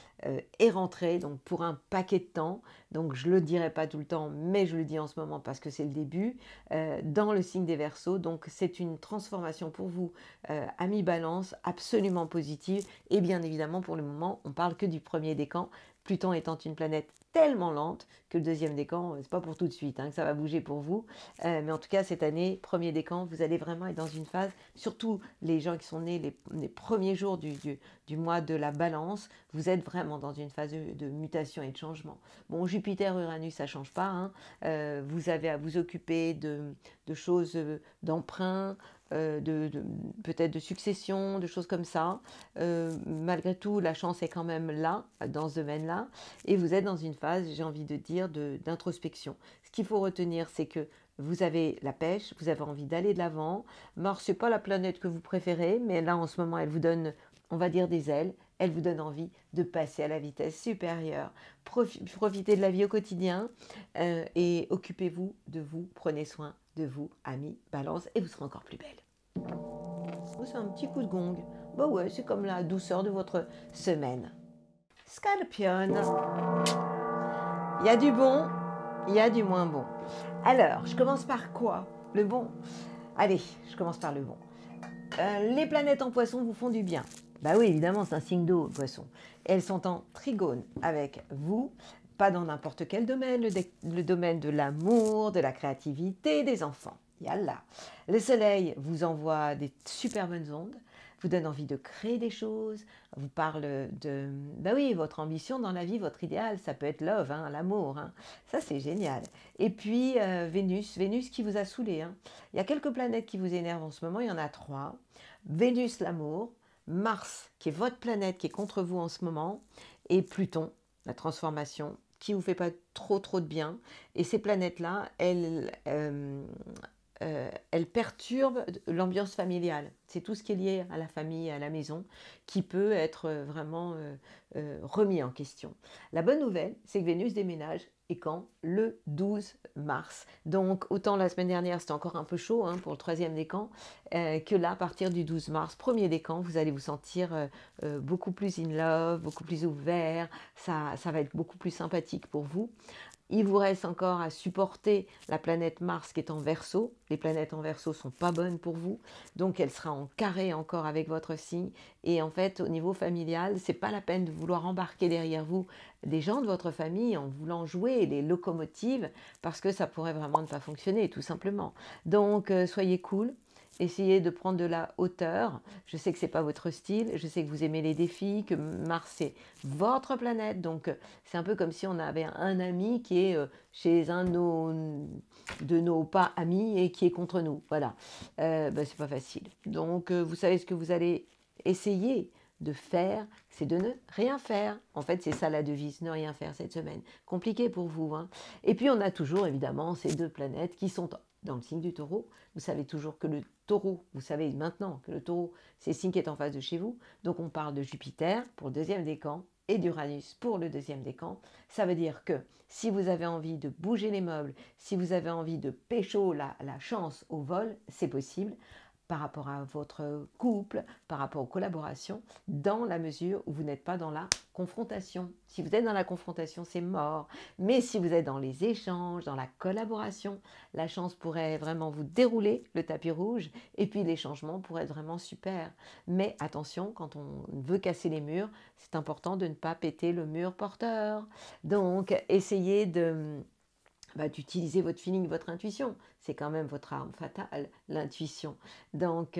est rentré donc pour un paquet de temps, donc je ne le dirai pas tout le temps, mais je le dis en ce moment parce que c'est le début, dans le signe des Verseaux. Donc c'est une transformation pour vous, amis Balance, absolument positive. Et bien évidemment, pour le moment, on parle que du 1er décan, Pluton étant une planète tellement lente que le 2e décan, c'est pas pour tout de suite que ça va bouger pour vous. Mais en tout cas, cette année, 1er décan, vous allez vraiment être dans une phase, surtout les gens qui sont nés les premiers jours du mois de la Balance, vous êtes vraiment dans une phase de mutation et de changement. Bon, Jupiter, Uranus, ça change pas. Vous avez à vous occuper de choses, d'emprunt, peut-être de succession, de choses comme ça. Malgré tout, la chance est quand même là, dans ce domaine-là. Et vous êtes dans une phase, j'ai envie de dire, d'introspection. Ce qu'il faut retenir, c'est que vous avez la pêche, vous avez envie d'aller de l'avant. Mars, ce n'est pas la planète que vous préférez, mais là, en ce moment, elle vous donne, on va dire, des ailes. Elle vous donne envie de passer à la vitesse supérieure. Profitez de la vie au quotidien et occupez-vous de vous. Prenez soin de vous, amis Balance, et vous serez encore plus belle. Oh, c'est un petit coup de gong. Bah ouais, c'est comme la douceur de votre semaine. Scorpion. Il y a du bon, il y a du moins bon. Alors, je commence par quoi? Le bon. Allez, je commence par le bon. Les planètes en poisson vous font du bien. Bah oui, évidemment, c'est un signe d'eau, poisson. Elles sont en trigone avec vous, pas dans n'importe quel domaine, le domaine de l'amour, de la créativité, des enfants. Yallah. Le soleil vous envoie des super bonnes ondes, vous donne envie de créer des choses, vous parle de, bah oui, votre ambition dans la vie, votre idéal, ça peut être love, hein, l'amour, hein. Ça c'est génial. Et puis Vénus qui vous a saoulé, hein. Il y a quelques planètes qui vous énervent en ce moment, il y en a 3. Vénus, l'amour, Mars, qui est votre planète, qui est contre vous en ce moment, et Pluton, la transformation, qui ne vous fait pas trop de bien. Et ces planètes-là, elles perturbent l'ambiance familiale. C'est tout ce qui est lié à la famille, à la maison, qui peut être vraiment remis en question. La bonne nouvelle, c'est que Vénus déménage, et quand? Le 12 mars. Donc, autant la semaine dernière, c'était encore un peu chaud hein, pour le 3e décan, que là, à partir du 12 mars, 1er décan, vous allez vous sentir beaucoup plus in love, beaucoup plus ouvert, ça va être beaucoup plus sympathique pour vous. Il vous reste encore à supporter la planète Mars qui est en Verseau. Les planètes en Verseau ne sont pas bonnes pour vous, donc elle sera en carré encore avec votre signe. Et en fait, au niveau familial, c'est pas la peine de vouloir embarquer derrière vous des gens de votre famille en voulant jouer les locomotives, parce que ça pourrait vraiment ne pas fonctionner, tout simplement. Donc, soyez cool. Essayez de prendre de la hauteur. Je sais que ce n'est pas votre style, je sais que vous aimez les défis, que Mars c'est votre planète. Donc c'est un peu comme si on avait un ami qui est chez un de nos pas amis et qui est contre nous. Voilà, c'est pas facile. Donc vous savez ce que vous allez essayer de faire, c'est de ne rien faire. En fait, c'est ça la devise, ne rien faire cette semaine. Compliqué pour vous, hein. Et puis on a toujours évidemment ces 2 planètes qui sont dans le signe du taureau. Vous savez toujours que le taureau, vous savez maintenant que le taureau, c'est le signe qui est en face de chez vous. Donc on parle de Jupiter pour le 2e décan et d'Uranus pour le 2e décan. Ça veut dire que si vous avez envie de bouger les meubles, si vous avez envie de pécho la chance au vol, c'est possible par rapport à votre couple, par rapport aux collaborations, dans la mesure où vous n'êtes pas dans la confrontation. Si vous êtes dans la confrontation, c'est mort. Mais si vous êtes dans les échanges, dans la collaboration, la chance pourrait vraiment vous dérouler le tapis rouge et puis les changements pourraient être vraiment super. Mais attention, quand on veut casser les murs, c'est important de ne pas péter le mur porteur. Donc, essayez d'utiliser votre feeling, votre intuition. C'est quand même votre arme fatale, l'intuition. Donc,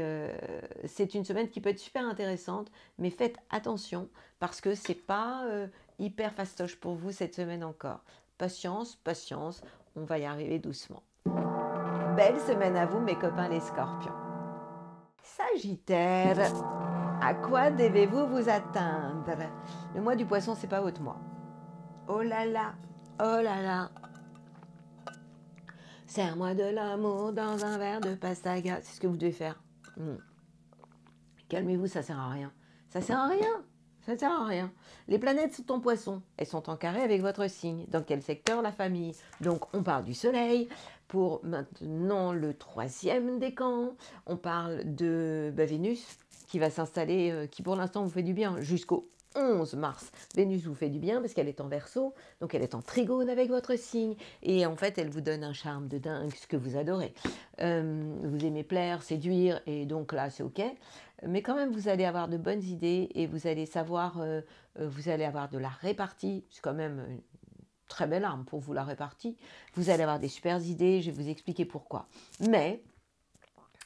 c'est une semaine qui peut être super intéressante, mais faites attention parce que c'est pas hyper fastoche pour vous cette semaine encore. Patience, patience, on va y arriver doucement. Belle semaine à vous, mes copains les scorpions. Sagittaire, à quoi devez-vous vous attendre? Le mois du poisson, c'est pas votre mois. Oh là là, oh là là. Serre-moi de l'amour dans un verre de pastaga. C'est ce que vous devez faire. Calmez-vous, ça sert à rien. Ça sert à rien. Ça sert à rien. Les planètes sont en poisson. Elles sont en carré avec votre signe. Dans quel secteur? La famille. Donc, on parle du soleil. Pour maintenant le 3e décan, on parle de Vénus qui va s'installer, qui pour l'instant vous fait du bien jusqu'au 11 mars. Vénus vous fait du bien parce qu'elle est en Verseau, donc elle est en trigone avec votre signe et en fait elle vous donne un charme de dingue, ce que vous adorez. Vous aimez plaire, séduire et donc là c'est ok, mais quand même vous allez avoir de bonnes idées et vous allez savoir, vous allez avoir de la répartie, c'est quand même une très belle arme pour vous la répartie, vous allez avoir des super idées, je vais vous expliquer pourquoi. Mais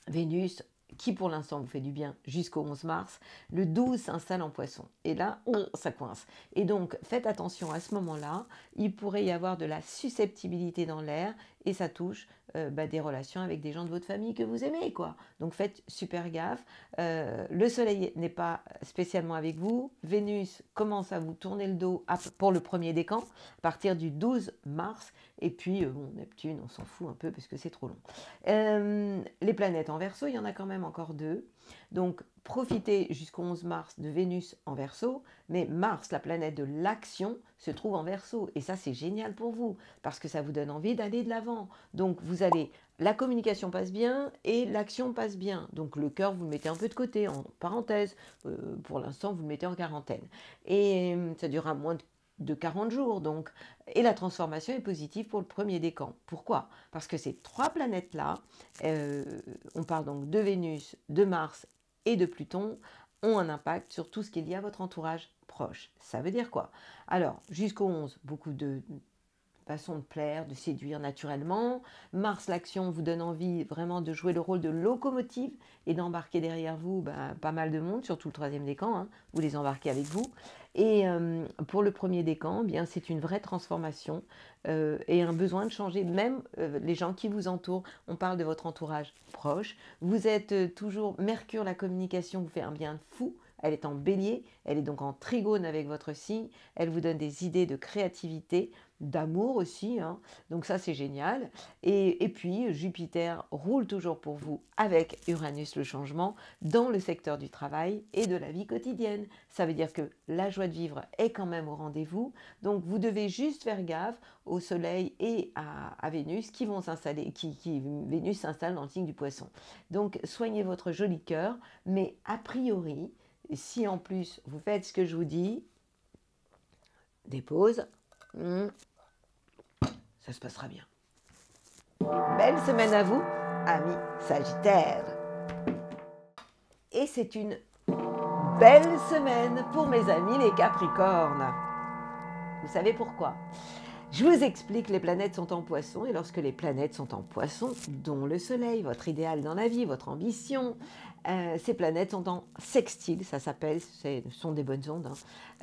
Vénus, qui pour l'instant vous fait du bien jusqu'au 11 mars, le 12 s'installe en poisson. Et là, ça coince. Et donc, faites attention à ce moment-là, il pourrait y avoir de la susceptibilité dans l'air et ça touche des relations avec des gens de votre famille que vous aimez, quoi. Donc, faites super gaffe. Le soleil n'est pas spécialement avec vous. Vénus commence à vous tourner le dos pour le 1er décan, à partir du 12 mars. Et puis, Neptune, on s'en fout un peu parce que c'est trop long. Les planètes en Verseau, il y en a quand même encore 2. Donc, profitez jusqu'au 11 mars de Vénus en Verseau, mais Mars, la planète de l'action, se trouve en Verseau. Et ça, c'est génial pour vous, parce que ça vous donne envie d'aller de l'avant. Donc, la communication passe bien et l'action passe bien. Donc, le cœur, vous le mettez un peu de côté, en parenthèse. Pour l'instant, vous le mettez en quarantaine. Et ça durera moins de 40 jours. Donc, et la transformation est positive pour le 1er décan. Pourquoi? Parce que ces 3 planètes-là, on parle donc de Vénus, de Mars et de Pluton, ont un impact sur tout ce qui est lié à votre entourage proche. Ça veut dire quoi? Alors, jusqu'au 11, beaucoup de façon de plaire, de séduire naturellement. Mars, l'action vous donne envie vraiment de jouer le rôle de locomotive et d'embarquer derrière vous pas mal de monde, surtout le troisième décan, hein, vous les embarquez avec vous. Et pour le premier décan, bien, c'est une vraie transformation et un besoin de changer, même les gens qui vous entourent. On parle de votre entourage proche. Vous êtes toujours, Mercure, la communication vous fait un bien fou. Elle est en bélier, elle est donc en trigone avec votre signe, elle vous donne des idées de créativité, d'amour aussi, hein. Donc ça c'est génial. Et puis Jupiter roule toujours pour vous avec Uranus le changement dans le secteur du travail et de la vie quotidienne. Ça veut dire que la joie de vivre est quand même au rendez-vous, donc vous devez juste faire gaffe au Soleil et à Vénus qui vont s'installer, Vénus s'installe dans le signe du Poisson. Donc soignez votre joli cœur, mais a priori, si en plus vous faites ce que je vous dis, des pauses, ça se passera bien. Belle semaine à vous, amis Sagittaires. Et c'est une belle semaine pour mes amis les Capricornes. Vous savez pourquoi? Je vous explique, les planètes sont en Poisson, et lorsque les planètes sont en Poisson, dont le Soleil, votre idéal dans la vie, votre ambition, ces planètes sont en sextile, ça s'appelle, ce sont des bonnes ondes,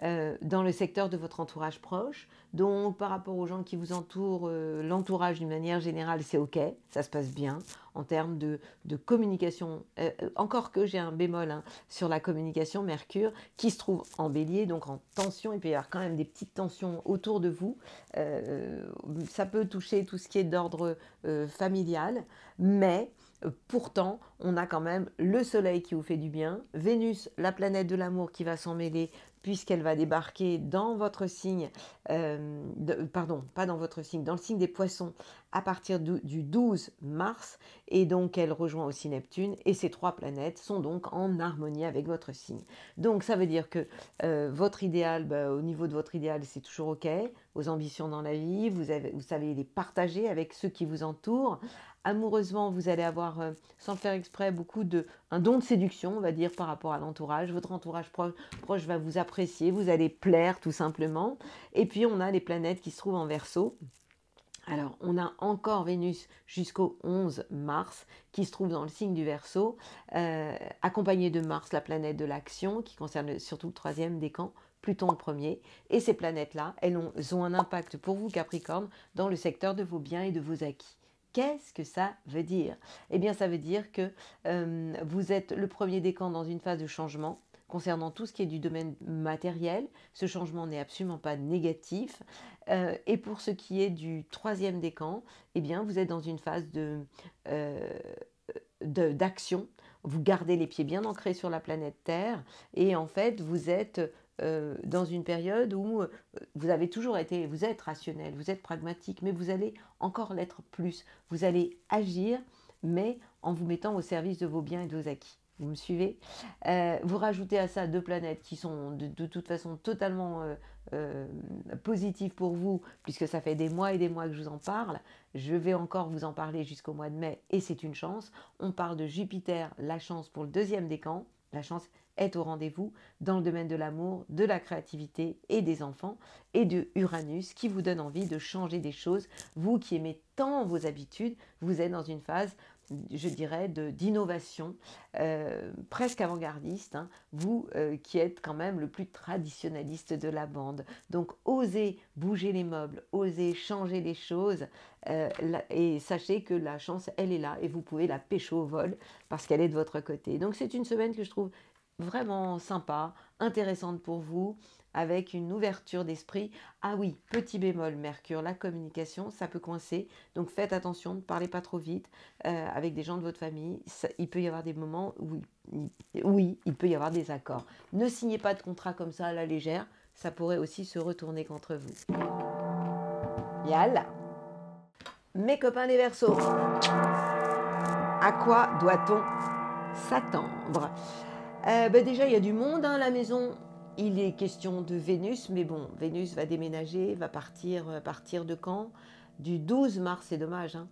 hein, dans le secteur de votre entourage proche. Donc par rapport aux gens qui vous entourent, l'entourage d'une manière générale, c'est ok, ça se passe bien en termes de communication. Encore que j'ai un bémol hein, sur la communication, Mercure, qui se trouve en bélier, donc en tension, il peut y avoir quand même des petites tensions autour de vous. Ça peut toucher tout ce qui est d'ordre familial, mais pourtant, on a quand même le Soleil qui vous fait du bien, Vénus, la planète de l'amour qui va s'en mêler, puisqu'elle va débarquer dans votre signe, pardon, pas dans votre signe, dans le signe des Poissons, à partir du 12 mars, et donc elle rejoint aussi Neptune, et ces trois planètes sont donc en harmonie avec votre signe. Donc ça veut dire que votre idéal, au niveau de votre idéal, c'est toujours ok, vos ambitions dans la vie, vous savez les partager avec ceux qui vous entourent. Amoureusement, vous allez avoir, sans le faire exprès, un don de séduction, on va dire, par rapport à l'entourage. Votre entourage proche va vous apprécier, vous allez plaire tout simplement. Et puis, on a les planètes qui se trouvent en Verseau. Alors, on a encore Vénus jusqu'au 11 mars, qui se trouve dans le signe du Verseau, accompagné de Mars, la planète de l'action, qui concerne surtout le troisième décan, Pluton le premier. Et ces planètes-là, elles ont un impact pour vous, Capricorne, dans le secteur de vos biens et de vos acquis. Qu'est-ce que ça veut dire? Eh bien, ça veut dire que vous êtes le premier décan dans une phase de changement concernant tout ce qui est du domaine matériel. Ce changement n'est absolument pas négatif. Et pour ce qui est du troisième décan, eh bien, vous êtes dans une phase d'action. Vous gardez les pieds bien ancrés sur la planète Terre et en fait, vous êtes dans une période où vous êtes rationnel, vous êtes pragmatique, mais vous allez encore l'être plus. Vous allez agir, mais en vous mettant au service de vos biens et de vos acquis. Vous me suivez? Vous rajoutez à ça deux planètes qui sont de toute façon totalement positives pour vous, puisque ça fait des mois et des mois que je vous en parle. Je vais encore vous en parler jusqu'au mois de mai, et c'est une chance. On parle de Jupiter, la chance pour le deuxième décan. La chance est au rendez-vous dans le domaine de l'amour, de la créativité et des enfants, et de Uranus qui vous donne envie de changer des choses. Vous qui aimez tant vos habitudes, vous êtes dans une phase, je dirais, d'innovation, presque avant-gardiste, hein, vous qui êtes quand même le plus traditionnaliste de la bande. Donc osez bouger les meubles, osez changer les choses, et sachez que la chance, elle est là, et vous pouvez la pêcher au vol, parce qu'elle est de votre côté. Donc c'est une semaine que je trouve vraiment sympa, intéressante pour vous, avec une ouverture d'esprit. Ah oui, petit bémol, Mercure, la communication, ça peut coincer, donc faites attention, ne parlez pas trop vite avec des gens de votre famille. Il peut y avoir des moments où, oui, il peut y avoir des accords. Ne signez pas de contrat comme ça à la légère, ça pourrait aussi se retourner contre vous. Yalla! Mes copains les Verseaux, à quoi doit-on s'attendre? Déjà, il y a du monde à la maison. Il est question de Vénus, mais bon, Vénus va déménager, va partir de quand? Du 12 mars, c'est dommage, hein,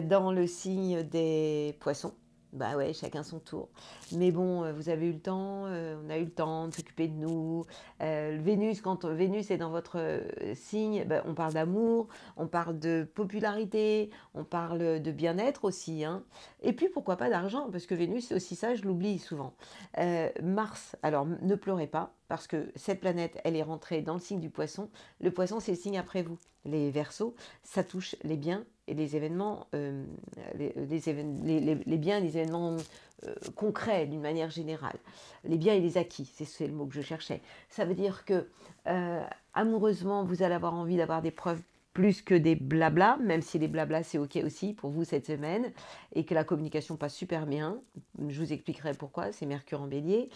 dans le signe des Poissons. Bah ouais, chacun son tour. Mais bon, vous avez eu le temps, on a eu le temps de s'occuper de nous. Vénus, quand Vénus est dans votre signe, bah, on parle d'amour, on parle de popularité, on parle de bien-être aussi, hein. Et puis pourquoi pas d'argent, parce que Vénus, c'est aussi ça, je l'oublie souvent. Mars, alors ne pleurez pas, parce que cette planète, elle est rentrée dans le signe du Poisson. Le Poisson, c'est le signe après vous. Les Verseaux, ça touche les biens et les événements, les biens et les événements concrets d'une manière générale. Les biens et les acquis, c'est le mot que je cherchais. Ça veut dire que amoureusement, vous allez avoir envie d'avoir des preuves plus que des blabla, même si les blabla c'est ok aussi pour vous cette semaine et que la communication passe super bien. Je vous expliquerai pourquoi, c'est Mercure en bélier.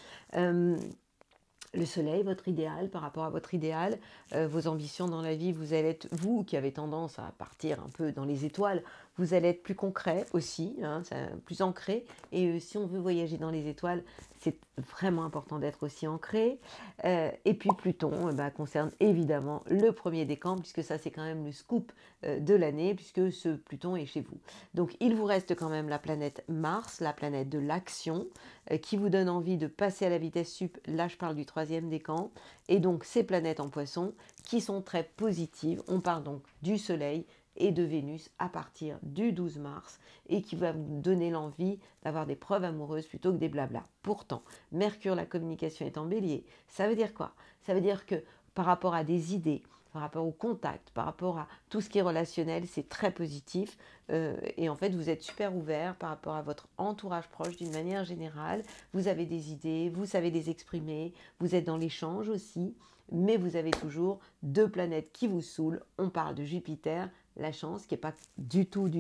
Le soleil, votre idéal, par rapport à votre idéal, vos ambitions dans la vie, vous allez être, vous qui avez tendance à partir un peu dans les étoiles, vous allez être plus concret aussi, hein, plus ancré. Et si on veut voyager dans les étoiles, c'est vraiment important d'être aussi ancré. Et puis Pluton concerne évidemment le premier décan, puisque ça c'est quand même le scoop de l'année, puisque ce Pluton est chez vous. Donc il vous reste quand même la planète Mars, la planète de l'action, qui vous donne envie de passer à la vitesse sup. Là je parle du troisième décan. Et donc ces planètes en Poisson qui sont très positives. On parle donc du Soleil et de Vénus à partir du 12 mars et qui va vous donner l'envie d'avoir des preuves amoureuses plutôt que des blabla. Pourtant, Mercure, la communication est en bélier. Ça veut dire quoi? Ça veut dire que par rapport à des idées, par rapport au contact, par rapport à tout ce qui est relationnel, c'est très positif. Et en fait, vous êtes super ouvert par rapport à votre entourage proche d'une manière générale. Vous avez des idées, vous savez les exprimer, vous êtes dans l'échange aussi, mais vous avez toujours deux planètes qui vous saoulent. On parle de Jupiter, la chance, qui n'est pas du tout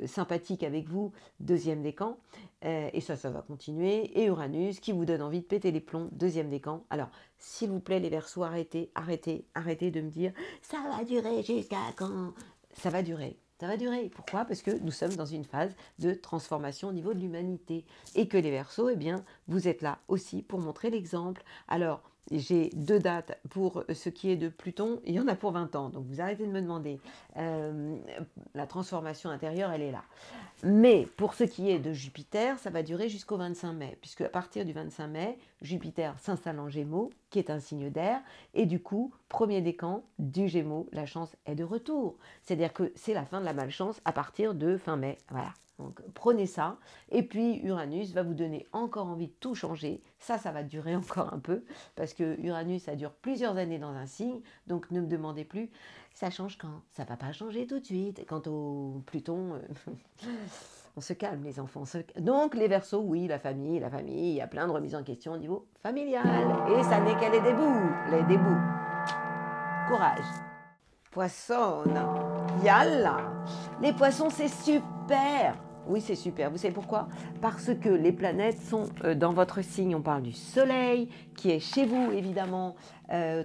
sympathique avec vous, deuxième décan, et ça va continuer, et Uranus qui vous donne envie de péter les plombs, deuxième décan. Alors, s'il vous plaît les Verseaux, arrêtez de me dire « ça va durer jusqu'à quand ?» Ça va durer. Ça va durer. Pourquoi? Parce que nous sommes dans une phase de transformation au niveau de l'humanité. Et que les Verseaux, eh bien, vous êtes là aussi pour montrer l'exemple. Alors, j'ai deux dates pour ce qui est de Pluton, il y en a pour 20 ans, donc vous arrêtez de me demander. La transformation intérieure, elle est là. Mais pour ce qui est de Jupiter, ça va durer jusqu'au 25 mai, puisque à partir du 25 mai, Jupiter s'installe en Gémeaux, qui est un signe d'air, et du coup, premier décan du Gémeaux, la chance est de retour. C'est-à-dire que c'est la fin de la malchance à partir de fin mai. Voilà. Donc prenez ça, et puis Uranus va vous donner encore envie de tout changer. Ça va durer encore un peu, parce que Uranus, ça dure plusieurs années dans un signe, donc ne me demandez plus, ça change quand? Ça va pas changer tout de suite. Quant au Pluton, on se calme les enfants. Donc les Verseaux, oui, la famille, il y a plein de remises en question au niveau familial, et ça n'est qu'à les débuts. Courage. Poisson, yalla. Les poissons, c'est super. Oui, c'est super. Vous savez pourquoi? Parce que les planètes sont dans votre signe. On parle du soleil, qui est chez vous, évidemment.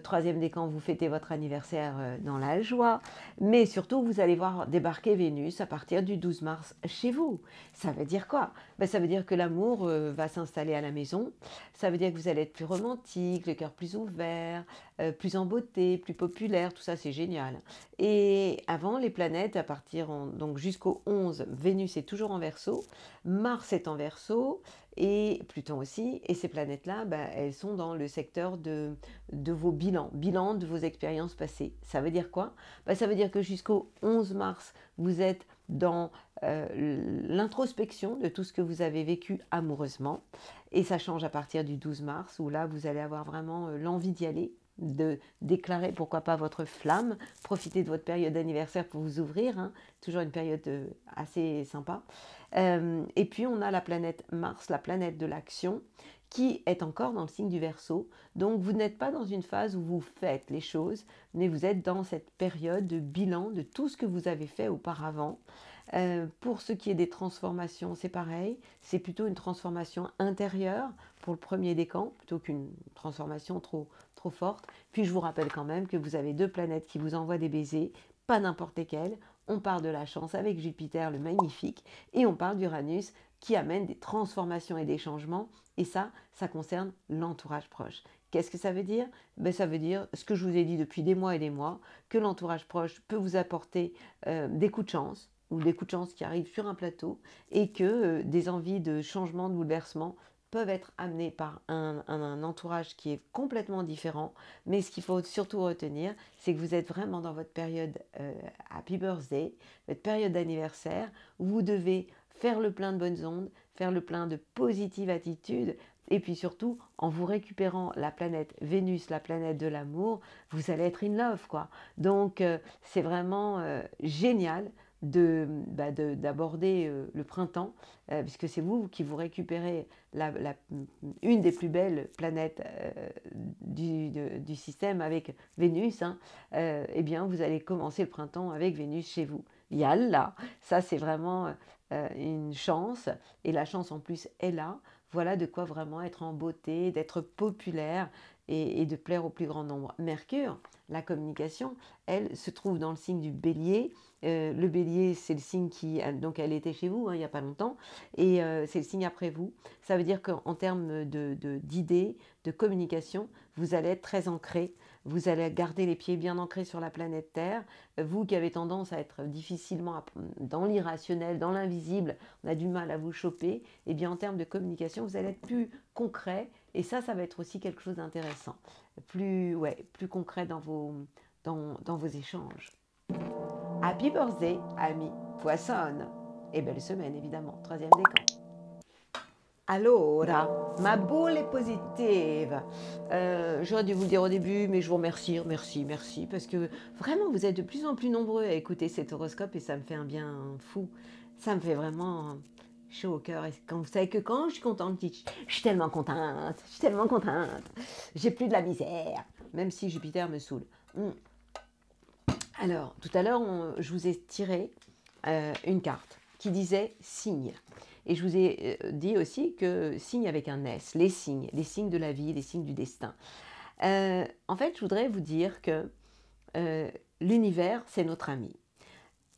Troisième décan, vous fêtez votre anniversaire dans la joie. Mais surtout, vous allez voir débarquer Vénus à partir du 12 mars chez vous. Ça veut dire quoi? Ça veut dire que l'amour va s'installer à la maison. Ça veut dire que vous allez être plus romantique, le cœur plus ouvert, plus en beauté, plus populaire. Tout ça, c'est génial. Et avant, les planètes, à partir donc jusqu'au 11, Vénus est toujours en Verseau, Mars est en Verseau, et Pluton aussi. Et ces planètes-là, elles sont dans le secteur de vos bilans de vos expériences passées. Ça veut dire quoi? Ça veut dire que jusqu'au 11 mars, vous êtes dans l'introspection de tout ce que vous avez vécu amoureusement. Et ça change à partir du 12 mars, où là, vous allez avoir vraiment l'envie d'y aller, de déclarer pourquoi pas votre flamme, profiter de votre période d'anniversaire pour vous ouvrir, hein, toujours une période assez sympa. Et puis on a la planète Mars, la planète de l'action, qui est encore dans le signe du Verseau. Donc vous n'êtes pas dans une phase où vous faites les choses, mais vous êtes dans cette période de bilan de tout ce que vous avez fait auparavant. Pour ce qui est des transformations, c'est pareil, c'est plutôt une transformation intérieure pour le premier décan, plutôt qu'une transformation trop forte. Puis je vous rappelle quand même que vous avez deux planètes qui vous envoient des baisers, pas n'importe lesquels. On parle de la chance avec Jupiter, le magnifique, et on parle d'Uranus qui amène des transformations et des changements, et ça concerne l'entourage proche. Qu'est-ce que ça veut dire? Ça veut dire ce que je vous ai dit depuis des mois et des mois, que l'entourage proche peut vous apporter des coups de chance, ou des coups de chance qui arrivent sur un plateau et que des envies de changement, de bouleversement peuvent être amenées par un entourage qui est complètement différent. Mais ce qu'il faut surtout retenir, c'est que vous êtes vraiment dans votre période Happy Birthday, votre période d'anniversaire, où vous devez faire le plein de bonnes ondes, faire le plein de positive attitude, et puis surtout, en vous récupérant la planète Vénus, la planète de l'amour, vous allez être in love, quoi. Donc, c'est vraiment génial d'aborder le printemps, puisque c'est vous qui vous récupérez une des plus belles planètes du système avec Vénus, hein. Eh bien, vous allez commencer le printemps avec Vénus chez vous. Yallah, ça c'est vraiment une chance, et la chance en plus est là. Voilà de quoi vraiment être en beauté, d'être populaire et de plaire au plus grand nombre. Mercure, la communication, elle se trouve dans le signe du Bélier. Le Bélier, c'est le signe qui... Donc elle était chez vous, hein, il n'y a pas longtemps, et c'est le signe après vous. Ça veut dire qu'en termes d'idées, de communication, vous allez être très ancré. Vous allez garder les pieds bien ancrés sur la planète Terre. Vous qui avez tendance à être difficilement dans l'irrationnel, dans l'invisible, on a du mal à vous choper, et bien en termes de communication, vous allez être plus concret, et ça va être aussi quelque chose d'intéressant, plus concret dans vos échanges. Happy birthday, amis Poisson, et belle semaine évidemment, troisième décan. Allora, ma boule est positive. J'aurais dû vous le dire au début, mais je vous remercie, merci, parce que vraiment, vous êtes de plus en plus nombreux à écouter cet horoscope et ça me fait un bien fou. Ça me fait vraiment chaud au cœur. Et quand vous savez que quand je suis contente, je suis tellement contente, j'ai plus de la misère, même si Jupiter me saoule. Alors, tout à l'heure, je vous ai tiré une carte qui disait signe. Et je vous ai dit aussi que signe avec un S, les signes de la vie, les signes du destin. En fait, je voudrais vous dire que l'univers, c'est notre ami.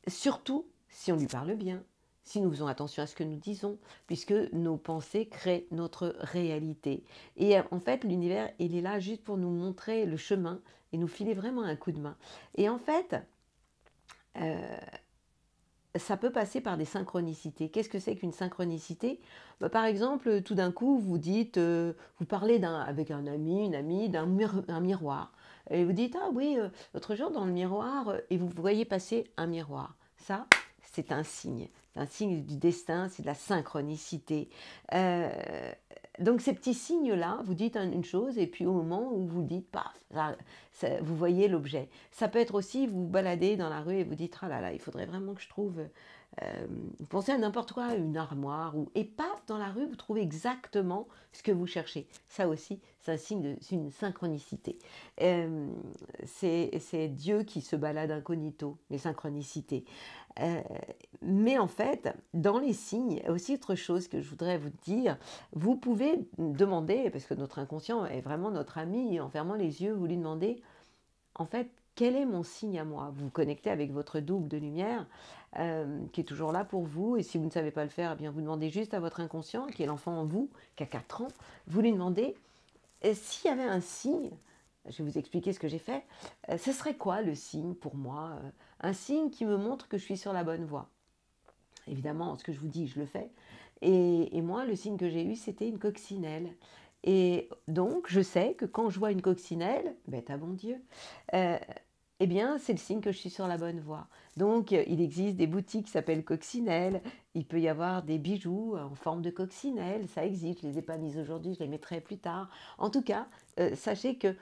Surtout si on lui parle bien, si nous faisons attention à ce que nous disons, puisque nos pensées créent notre réalité. Et en fait, l'univers, il est là juste pour nous montrer le chemin et nous filer vraiment un coup de main. Et en fait, ça peut passer par des synchronicités. Qu'est-ce que c'est qu'une synchronicité ? Par exemple, tout d'un coup, vous dites, vous parlez avec un ami, une amie, d'un miroir. Et vous dites, ah oui, l'autre jour dans le miroir, et vous voyez passer un miroir. Ça, c'est un signe. C'est un signe du destin, c'est de la synchronicité. Donc ces petits signes-là, vous dites une chose et puis au moment où vous dites, paf, vous voyez l'objet. Ça peut être aussi, vous baladez dans la rue et vous dites, ah là là, il faudrait vraiment que je trouve, vous pensez à n'importe quoi, une armoire, et paf, dans la rue, vous trouvez exactement ce que vous cherchez. Ça aussi, c'est un signe d'une synchronicité. C'est Dieu qui se balade incognito, les synchronicités. Mais en fait, dans les signes, il y a aussi autre chose que je voudrais vous dire. Vous pouvez demander, parce que notre inconscient est vraiment notre ami, en fermant les yeux, vous lui demandez, en fait, quel est mon signe à moi ? Vous vous connectez avec votre double de lumière qui est toujours là pour vous. Et si vous ne savez pas le faire, eh bien, vous demandez juste à votre inconscient, qui est l'enfant en vous, qui a 4 ans, vous lui demandez s'il y avait un signe. Je vais vous expliquer ce que j'ai fait. Ce serait quoi le signe pour moi ? Un signe qui me montre que je suis sur la bonne voie. Évidemment, ce que je vous dis, je le fais. Et moi, le signe que j'ai eu, c'était une coccinelle. Et donc, je sais que quand je vois une coccinelle, bête à bon Dieu, eh bien, c'est le signe que je suis sur la bonne voie. Donc, il existe des boutiques qui s'appellent coccinelles. Il peut y avoir des bijoux en forme de coccinelle. Ça existe. Je ne les ai pas mises aujourd'hui, je les mettrai plus tard. En tout cas, sachez que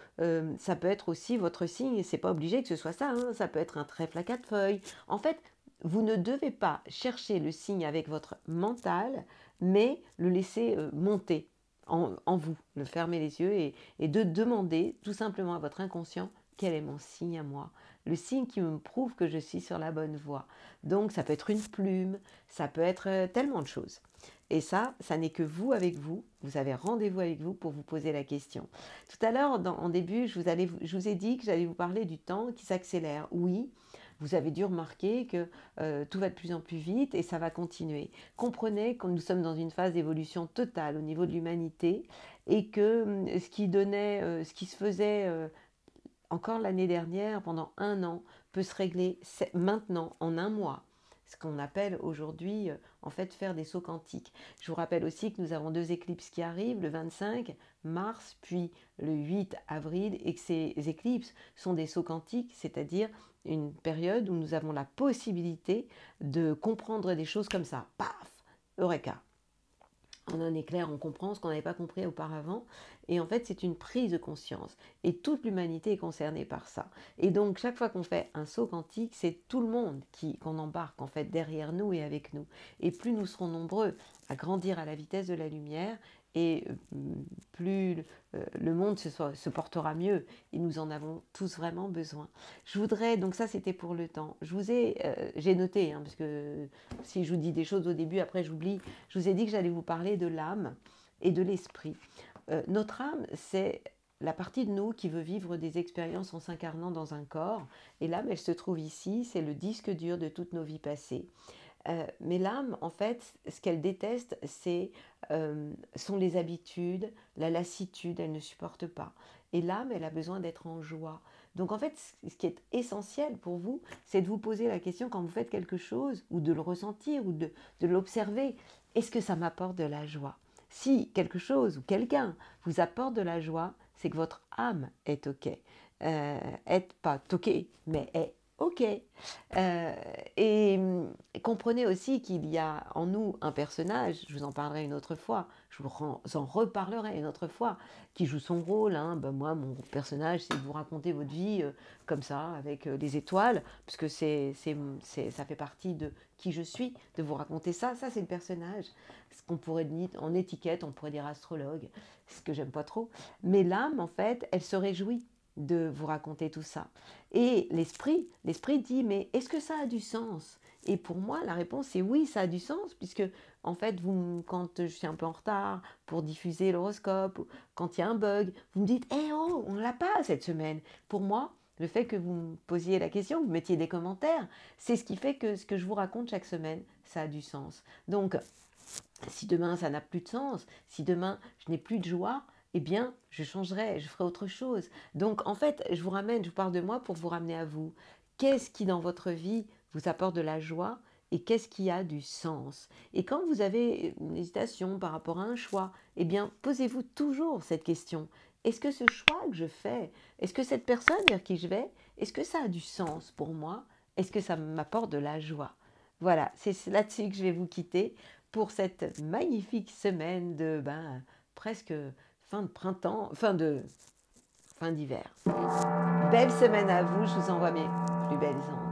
ça peut être aussi votre signe. Ce n'est pas obligé que ce soit ça, hein. Ça peut être un trèfle à 4 feuilles. En fait, vous ne devez pas chercher le signe avec votre mental, mais le laisser monter en vous, le fermer les yeux et de demander tout simplement à votre inconscient quel est mon signe à moi, le signe qui me prouve que je suis sur la bonne voie. Donc ça peut être une plume, ça peut être tellement de choses. Et ça n'est que vous avec vous, vous avez rendez-vous avec vous pour vous poser la question. Tout à l'heure, en début, je vous ai dit que j'allais vous parler du temps qui s'accélère. Oui, vous avez dû remarquer que tout va de plus en plus vite et ça va continuer. Comprenez que nous sommes dans une phase d'évolution totale au niveau de l'humanité et que ce qui se faisait encore l'année dernière, pendant 1 an, peut se régler maintenant, en 1 mois. ce qu'on appelle aujourd'hui, en fait, faire des sauts quantiques. Je vous rappelle aussi que nous avons 2 éclipses qui arrivent, le 25 mars, puis le 8 avril, et que ces éclipses sont des sauts quantiques, c'est-à-dire une période où nous avons la possibilité de comprendre des choses comme ça. Paf! Eureka! En un éclair, on comprend ce qu'on n'avait pas compris auparavant. Et en fait, c'est une prise de conscience. Et toute l'humanité est concernée par ça. Et donc, chaque fois qu'on fait un saut quantique, c'est tout le monde qu'on embarque en fait derrière nous et avec nous. Et plus nous serons nombreux à grandir à la vitesse de la lumière, et plus le monde se portera mieux. Et nous en avons tous vraiment besoin. Je voudrais, donc ça c'était pour le temps. J'ai noté, parce que si je vous dis des choses au début, après j'oublie. Je vous ai dit que j'allais vous parler de l'âme et de l'esprit. Notre âme, c'est la partie de nous qui veut vivre des expériences en s'incarnant dans un corps. Et l'âme, elle se trouve ici, c'est le disque dur de toutes nos vies passées. Mais l'âme, en fait, ce qu'elle déteste, sont les habitudes, la lassitude, elle ne supporte pas. Et l'âme, elle a besoin d'être en joie. Donc en fait, ce qui est essentiel pour vous, c'est de vous poser la question quand vous faites quelque chose, ou de le ressentir, ou de l'observer, est-ce que ça m'apporte de la joie? Si quelque chose ou quelqu'un vous apporte de la joie, c'est que votre âme est OK. Est pas toquée, mais est OK. Et comprenez aussi qu'il y a en nous un personnage, je vous en parlerai une autre fois, je vous en reparlerai une autre fois, qui joue son rôle. Moi, mon personnage, c'est de vous raconter votre vie comme ça, avec les étoiles, puisque ça fait partie de qui je suis, de vous raconter ça. Ça, c'est le personnage. Ce qu'on pourrait dire, en étiquette, on pourrait dire astrologue, ce que j'aime pas trop. Mais l'âme, en fait, elle se réjouit de vous raconter tout ça. Et l'esprit dit, mais est-ce que ça a du sens? Et pour moi, la réponse est oui, ça a du sens, puisque en fait, quand je suis un peu en retard pour diffuser l'horoscope, quand il y a un bug, vous me dites, eh oh, on ne l'a pas cette semaine. Pour moi, le fait que vous me posiez la question, que vous mettiez des commentaires, c'est ce qui fait que ce que je vous raconte chaque semaine, ça a du sens. Donc, si demain ça n'a plus de sens, si demain je n'ai plus de joie, eh bien, je changerai, je ferai autre chose. Donc, en fait, je vous parle de moi pour vous ramener à vous. Qu'est-ce qui, dans votre vie, vous apporte de la joie et qu'est-ce qui a du sens? Et quand vous avez une hésitation par rapport à un choix, eh bien, posez-vous toujours cette question. Est-ce que ce choix que je fais, est-ce que cette personne vers qui je vais, est-ce que ça a du sens pour moi? Est-ce que ça m'apporte de la joie? Voilà, c'est là-dessus que je vais vous quitter pour cette magnifique semaine de presque fin de printemps, fin d'hiver. Belle semaine à vous, je vous envoie mes plus belles ondes.